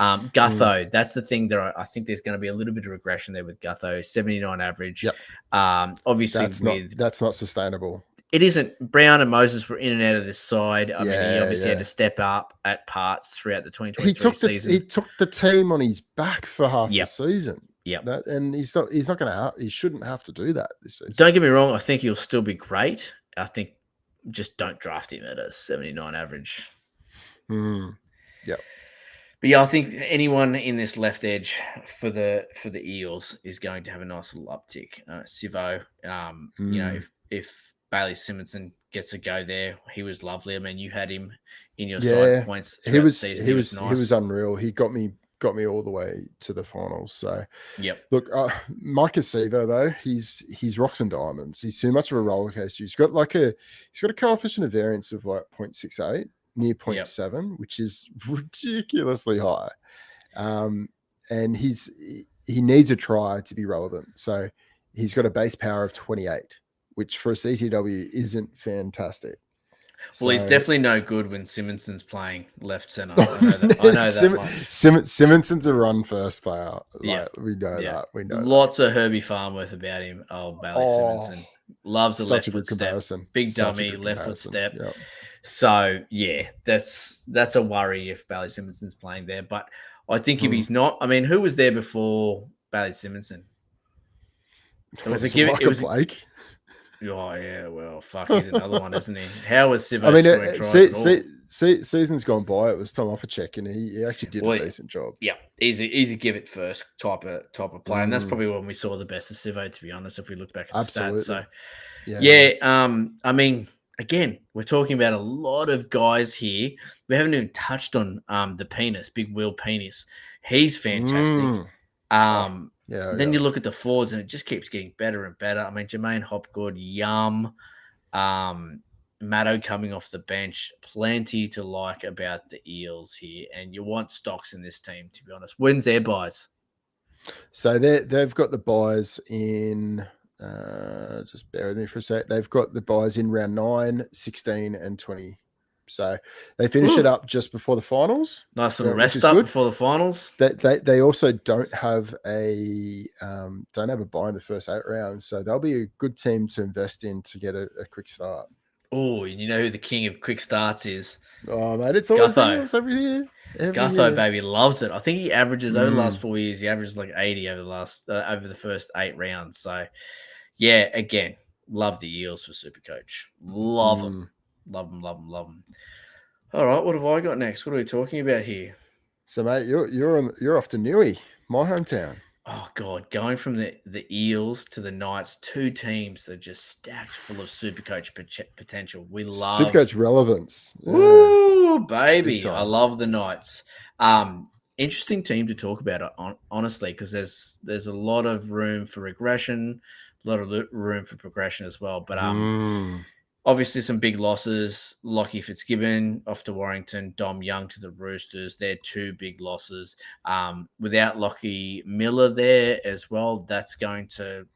Gutho, that's the thing that I think there's going to be a little bit of regression there with Gutho. 79 average. Yep. Obviously, that's not sustainable. It isn't. Brown and Moses were in and out of this side. I mean, he obviously had to step up at parts throughout the 2023 season. He took the team on his back for half the season. Yeah, and he's not going to. He shouldn't have to do that this season. Don't get me wrong. I think he'll still be great. I think just don't draft him at a 79 average. Yeah. But yeah, I think anyone in this left edge for the Eels is going to have a nice little uptick. Sivo, if Bailey Simonson gets a go there, he was lovely. I mean, you had him in your side points throughout the season. He was nice. He was unreal. He got me all the way to the finals. So yep. Look, Mike Sivo though, he's rocks and diamonds. He's too much of a roller coaster. He's got a coefficient of variance of like 0.68. Near 0.7, which is ridiculously high. And he needs a try to be relevant. So he's got a base power of 28, which for a CCW isn't fantastic. Well, he's definitely no good when Simonson's playing left center. I know that much. Simonson's a run first player. Yeah, we know that. We know lots of Herbie Farmworth about him. Oh, Bailey Simonson loves a left foot step, big dummy, left foot step. Yep. So yeah, that's a worry if Bailey Simonson's playing there. But I think if he's not, I mean, who was there before Bailey Simonson? It was Blake. Oh yeah, well, fuck, he's another one, isn't he? How was Sivo scoring tries? Season's gone by. It was Tom Opacek, and he actually did a decent job. Yeah, easy give it first type of play, and that's probably when we saw the best of Sivo, to be honest. If we look back at the stats, so I mean. Again, we're talking about a lot of guys here. We haven't even touched on the penis, Big Will Penis. He's fantastic. Then you look at the forwards, and it just keeps getting better and better. I mean, Jermaine Hopgood, Yum, Matto coming off the bench. Plenty to like about the Eels here, and you want stocks in this team, to be honest. When's their buys? So they've got the buys in... just bear with me for a sec. They've got the buys in round 9, 16, and 20. So they finish it up just before the finals. Nice little rest up before the finals. They also don't have a buy in the first 8 rounds. So they'll be a good team to invest in to get a quick start. Oh, and you know who the king of quick starts is? Oh, mate, it's always every year. Gutho, baby, loves it. I think he averages over the last 4 years. He averages like 80 over the first 8 rounds. So, yeah, again, love the Eels for SuperCoach. Love them. Love them. All right, what have I got next? What are we talking about here? So, mate, you're off to Newey, my hometown. Oh, God, going from the Eels to the Knights, 2 teams that are just stacked full of SuperCoach potential. We love SuperCoach relevance. Yeah. Woo, baby. I love the Knights. Interesting team to talk about, honestly, because there's a lot of room for regression, a lot of room for progression as well. But obviously some big losses. Lockie Fitzgibbon off to Warrington, Dom Young to the Roosters. They're 2 big losses. Without Lockie Miller there as well, that's going to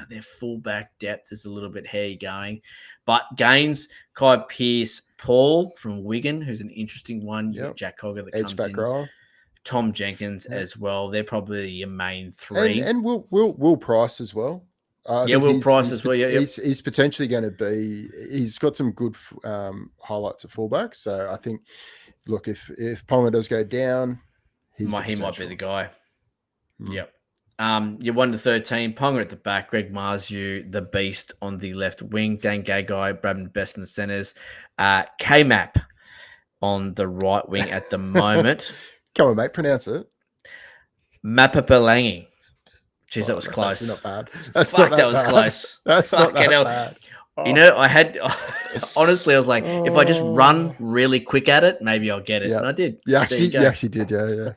their fullback depth is a little bit hairy going. But gains, Kai Pearce, Paul from Wigan, who's an interesting one. You got Jack Cogger that comes in. Row. Tom Jenkins as well. They're probably your main 3. And Will Price as well. Will Price as well. Yeah, he's potentially going to be. He's got some good highlights at fullback. So I think, look, if Ponga does go down, he might be the guy. Yep. You 1 to 13. Ponga at the back. Greg Marzu, the beast on the left wing. Dan Gagai, Bradman Best in the centers. K-Map on the right wing at the moment. Come on, mate, pronounce it. Mapapalangi. Jeez, that was close. Not bad. That was close. That's not that bad. You know, I had honestly, I was like, if I just run really quick at it, maybe I'll get it. And I did. You actually did, yeah.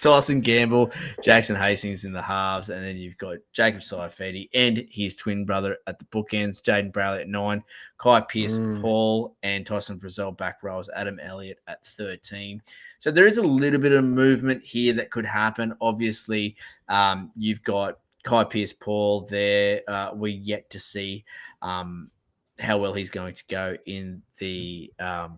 Tyson Gamble, Jackson Hastings in the halves, and then you've got Jacob Saifidi and his twin brother at the bookends, Jaden Braley at 9, Kai Pearce, Paul, and Tyson Frizzell back rows, Adam Elliott at 13. So there is a little bit of movement here that could happen. Obviously, you've got Kai Pearce, Paul there. We're yet to see how well he's going to go in the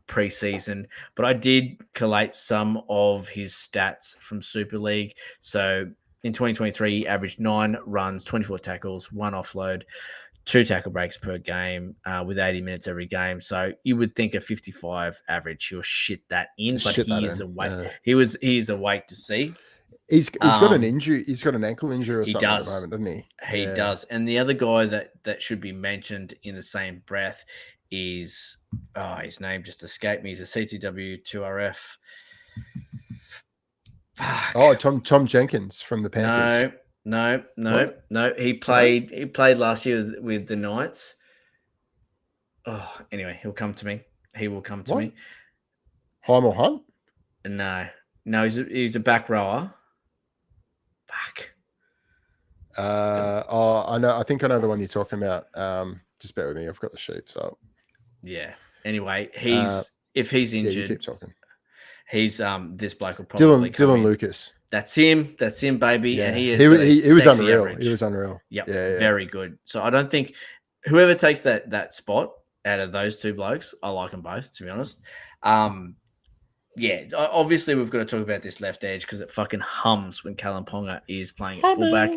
preseason. But I did collate some of his stats from Super League. So in 2023, he averaged 9 runs, 24 tackles, 1 offload, 2 tackle breaks per game with 80 minutes every game. So you would think a 55 average, he'll shit that in, but he is a wait. He is a wait to see. He's got an injury. He's got an ankle injury or He something does. at the moment, doesn't he? He does. And the other guy that should be mentioned in the same breath is his name just escaped me. He's a CTW 2RF. Fuck. Oh, Tom Jenkins from the Panthers. No. He played last year with the Knights. Oh, anyway, he'll come to me. He will come to me. Heimel Hunt? No, he's a back rower. Fuck. I know. I think I know the one you're talking about. Just bear with me. I've got the sheets up. Yeah. Anyway, if he's injured, you keep talking. He's this bloke will probably Dylan Lucas. That's him, baby. Yeah. And he was unreal. Average. He was unreal. Yep. Yeah. Very good. So I don't think whoever takes that spot out of those two blokes, I like them both, to be honest. Yeah, obviously we've got to talk about this left edge because it fucking hums when Callum Ponga is playing at fullback.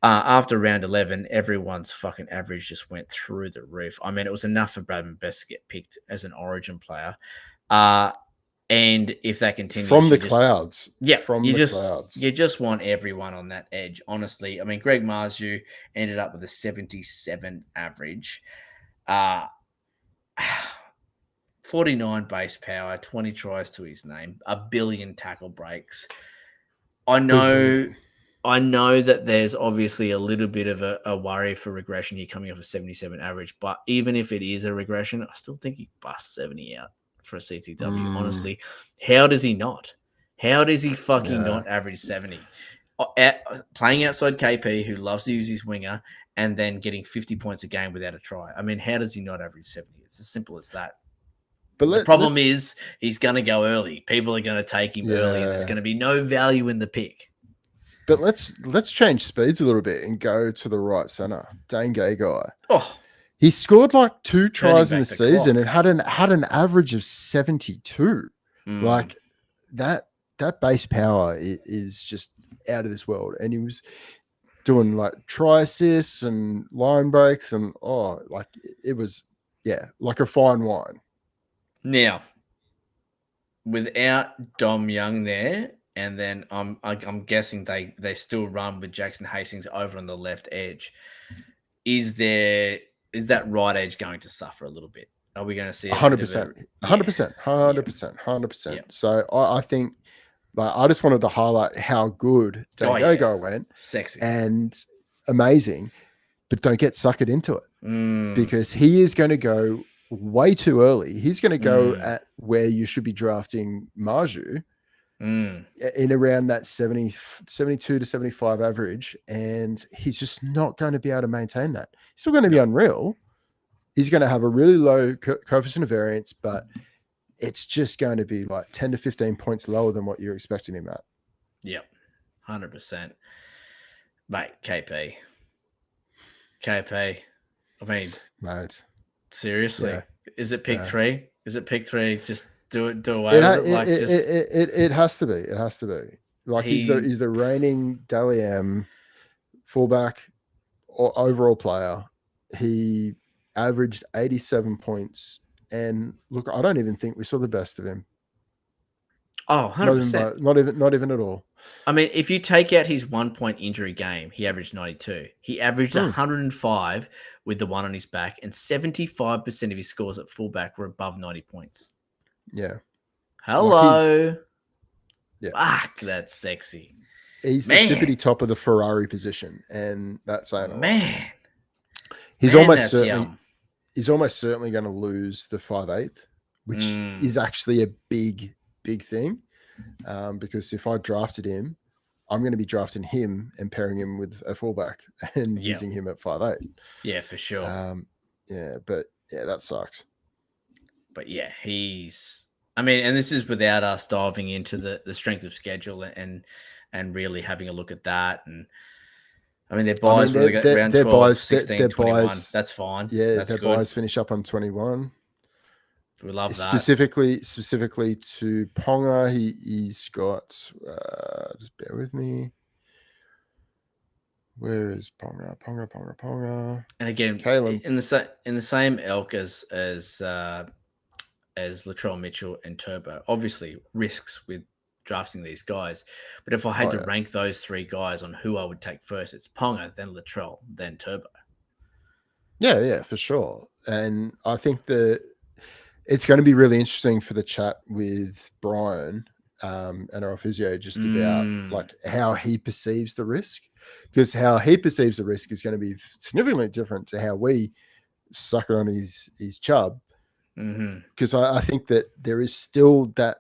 After round 11, everyone's fucking average just went through the roof. I mean, it was enough for Bradman Best to get picked as an Origin player. And if that continues from the clouds, clouds, you just want everyone on that edge. Honestly, I mean, Greg Marzu ended up with a 77 average, 49 base power, 20 tries to his name, 1 billion tackle breaks. I know that there's obviously a little bit of a worry for regression. You're coming off a 77 average, but even if it is a regression, I still think he busts 70 out for a CTW. Honestly, how does he not? How does he fucking not average 70? Playing outside KP, who loves to use his winger, and then getting 50 points a game without a try. I mean, how does he not average 70? It's as simple as that. But the problem is he's going to go early. People are going to take him early, and there's going to be no value in the pick. But let's change speeds a little bit and go to the right center. Dane Gagai. Oh, he scored like 2 tries in the season and had an average of 72. Like that base power is just out of this world. And he was doing like try assists and line breaks and like it was like a fine wine. Now, without Dom Young there, and then I'm guessing they still run with Jackson Hastings over on the left edge. Is that right edge going to suffer a little bit? Are we going to see 100%? 100%. So I think, like, I just wanted to highlight how good Dane Gagai went, sexy and amazing, but don't get suckered into it because he is going to go way too early. He's going to go at where you should be drafting Marju in around that 72 to 75 average, and he's just not going to be able to maintain that. He's still going to be unreal. He's going to have a really low coefficient of variance, but it's just going to be like 10 to 15 points lower than what you're expecting him at. Yep, 100%. Mate, KP. I mean, mate, seriously, is it pick 3? Is it pick 3? Just do away with it. It has to be. It has to be. Like he's the reigning Dally M fullback or overall player. He averaged 87 points, and look, I don't even think we saw the best of him. Oh, 100%. Not even at all. I mean, if you take out his 1 point injury game, he averaged 92. He averaged 105 with the one on his back, and 75% of his scores at fullback were above 90 points. Yeah. Hello. Fuck, that's sexy. He's the tippity top of the Ferrari position, and that's saying a lot. Man. He's almost certainly going to lose the 5/8, which is actually a big thing. Because if I drafted him, I'm going to be drafting him and pairing him with a fullback and using him at 5/8. Yeah, for sure. That sucks. But yeah, and this is without us diving into the strength of schedule and really having a look at that. And I mean, their buys, they got round 12, 16, 21. That's fine. Yeah, that's their good. buys finish up on 21. We love that. Specifically to Ponga, he's got, just bear with me. Where is Ponga? Ponga. And again, Caleb. in the same ilk as Latrell Mitchell and Turbo, obviously risks with drafting these guys. But if I had to rank those three guys on who I would take first, it's Ponga, then Latrell, then Turbo. Yeah, for sure. And I think that it's going to be really interesting for the chat with Brian and our physio just about like how he perceives the risk, because how he perceives the risk is going to be significantly different to how we suck it on his chub. Because I think that there is still that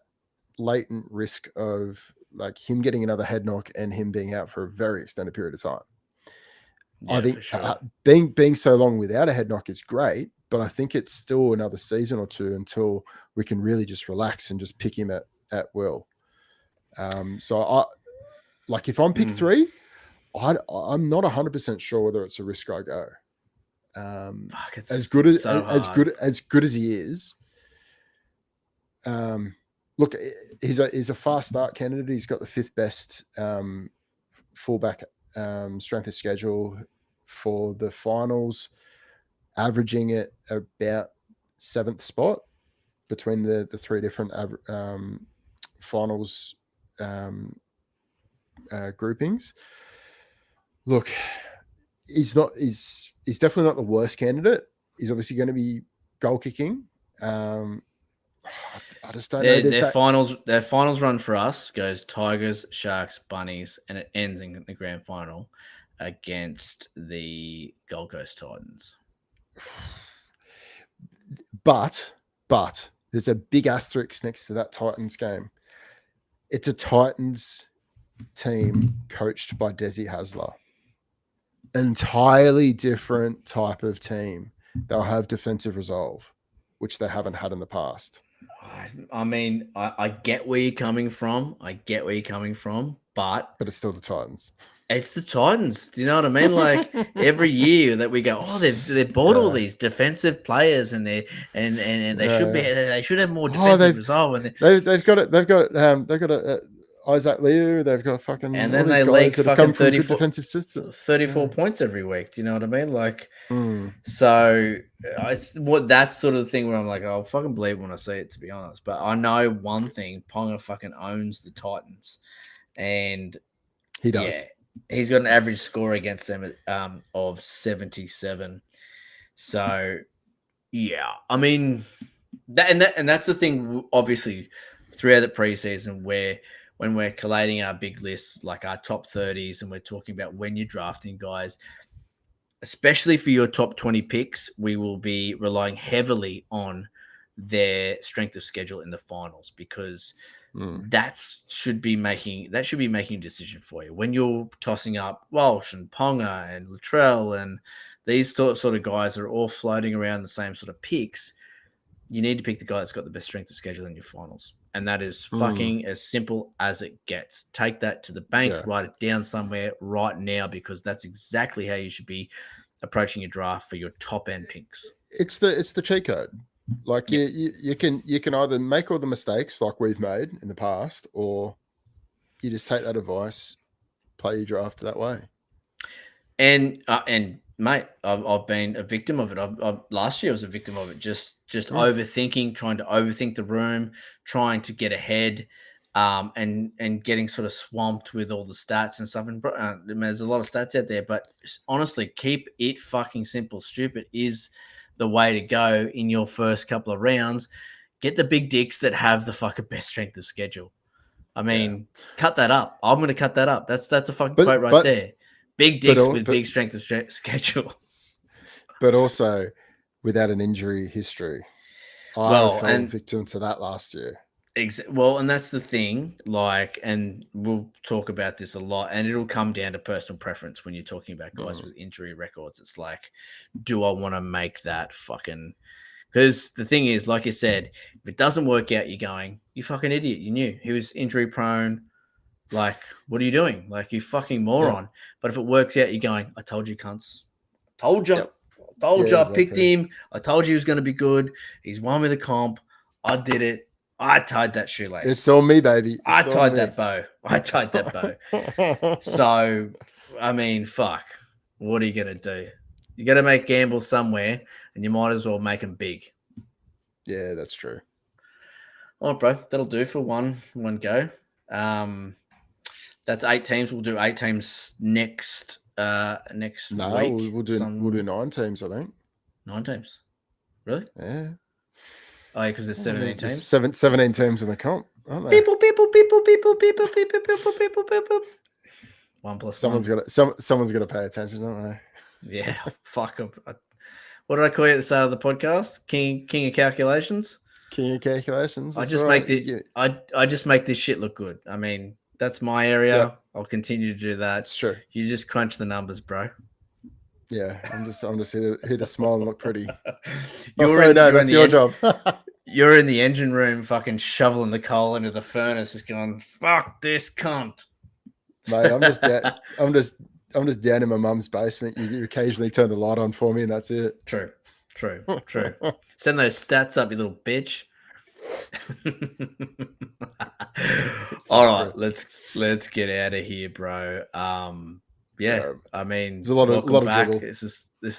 latent risk of like him getting another head knock and him being out for a very extended period of time. Yeah, I think for sure. Being so long without a head knock is great, but I think it's still another season or two until we can really just relax and just pick him at will. So I like if I'm pick 3, I'm not 100% sure whether it's a risk I go. Fuck, as good as so as good as he is. Look, he's a fast start candidate. He's got the 5th best fullback strength of schedule for the finals, averaging it about 7th spot between the 3 different finals groupings. Look, he's definitely not the worst candidate. He's obviously going to be goal kicking. I just don't know. Their finals run for us goes Tigers, Sharks, Bunnies, and it ends in the grand final against the Gold Coast Titans. But there's a big asterisk next to that Titans game. It's a Titans team coached by Desi Hasler. Entirely different type of team. They'll have defensive resolve, which they haven't had in the past. I mean, I get where you're coming from. But it's still the Titans. It's the Titans. Do you know what I mean? Like every year that we go, oh, they've bought all these defensive players, and they should have more defensive resolve. And they've got Isaac Liu. They've got fucking and then all these they guys that have come from 34, good defensive systems. 34 points every week. Do you know what I mean? Like, so it's that sort of thing where I'm like, I'll fucking believe when I see it, to be honest. But I know one thing: Ponga fucking owns the Titans, and he does. Yeah, he's got an average score against them of 77. So, yeah, I mean, that's the thing. Obviously, throughout the preseason, when we're collating our big lists, like our top 30s, and we're talking about when you're drafting guys, especially for your top 20 picks, we will be relying heavily on their strength of schedule in the finals, because that should be making a decision for you when you're tossing up Walsh and Ponga and Latrell and these sort of guys that are all floating around the same sort of picks. You need to pick the guy that's got the best strength of schedule in your finals, and that is fucking as simple as it gets. Take that to the bank, write it down somewhere right now, because that's exactly how you should be approaching your draft for your top end picks. It's the cheat code. Like you can either make all the mistakes like we've made in the past, or you just take that advice, play your draft that way. And mate, I've been a victim of it. Last year I was a victim of it. Just overthinking, trying to overthink the room, trying to get ahead, and getting sort of swamped with all the stats and stuff. And there's a lot of stats out there, but honestly, keep it fucking simple. Stupid is the way to go in your first couple of rounds. Get the big dicks that have the fucking best strength of schedule. I mean, cut that up. I'm going to cut that up. That's a fucking quote right there. Big dicks with big strength of schedule. But also without an injury history. I fell victim to that last year. Well, and that's the thing, like, and we'll talk about this a lot, and it'll come down to personal preference when you're talking about guys with injury records. It's like, do I want to make that fucking... Because the thing is, like you said, if it doesn't work out, you're going, you fucking idiot. You knew he was injury prone. Like, what are you doing? Like, you fucking moron. Yeah. But if it works out, you're going, I told you, cunts. Told you. Yep. Told you. I picked him. I told you he was going to be good. He's won with a comp. I did it. I tied that shoelace. It's on me, baby. I tied that bow. So, I mean, fuck. What are you going to do? You got to make gambles somewhere, and you might as well make them big. Yeah, that's true. All right, bro. That'll do for one go. That's 8 teams. We'll do 8 teams next No, week. we'll do 9 teams, I think. 9 teams. Really? Yeah. Oh, yeah, because there's 17 There's teams. 17 teams in the comp, aren't there? People. 1 plus 1. Someone's got to pay attention, don't they? Yeah, fuck. What did I call you at the start of the podcast? King of calculations. King of calculations. I just make this shit look good. I mean, that's my area. Yep. I'll continue to do that. It's true. You just crunch the numbers, bro. Yeah, I'm just here to smile and look pretty. That's your job. You're in the engine room, fucking shoveling the coal into the furnace, just going, "Fuck this cunt." Mate, I'm just down in my mum's basement. You occasionally turn the light on for me, and that's it. True. Send those stats up, you little bitch. All right, let's get out of here, bro. Yeah, I mean, there's a lot of back. jiggle. This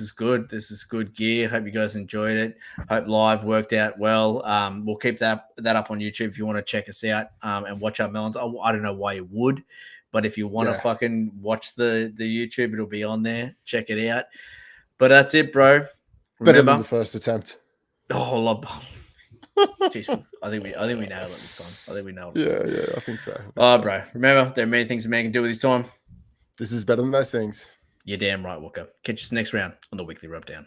is good. This is good gear. Hope you guys enjoyed it. Hope live worked out well. We'll keep that up on YouTube if you want to check us out and watch our melons. I don't know why you would, but if you want to fucking watch the YouTube, it'll be on there. Check it out. But that's it, bro. Better than the first attempt. Oh, jeez, I think we nailed it this time. I think we nailed it. Yeah, I think so. Bro. Remember, there are many things a man can do with his time. This is better than those things. You're damn right, Walker. Catch us next round on the Weekly Rubdown.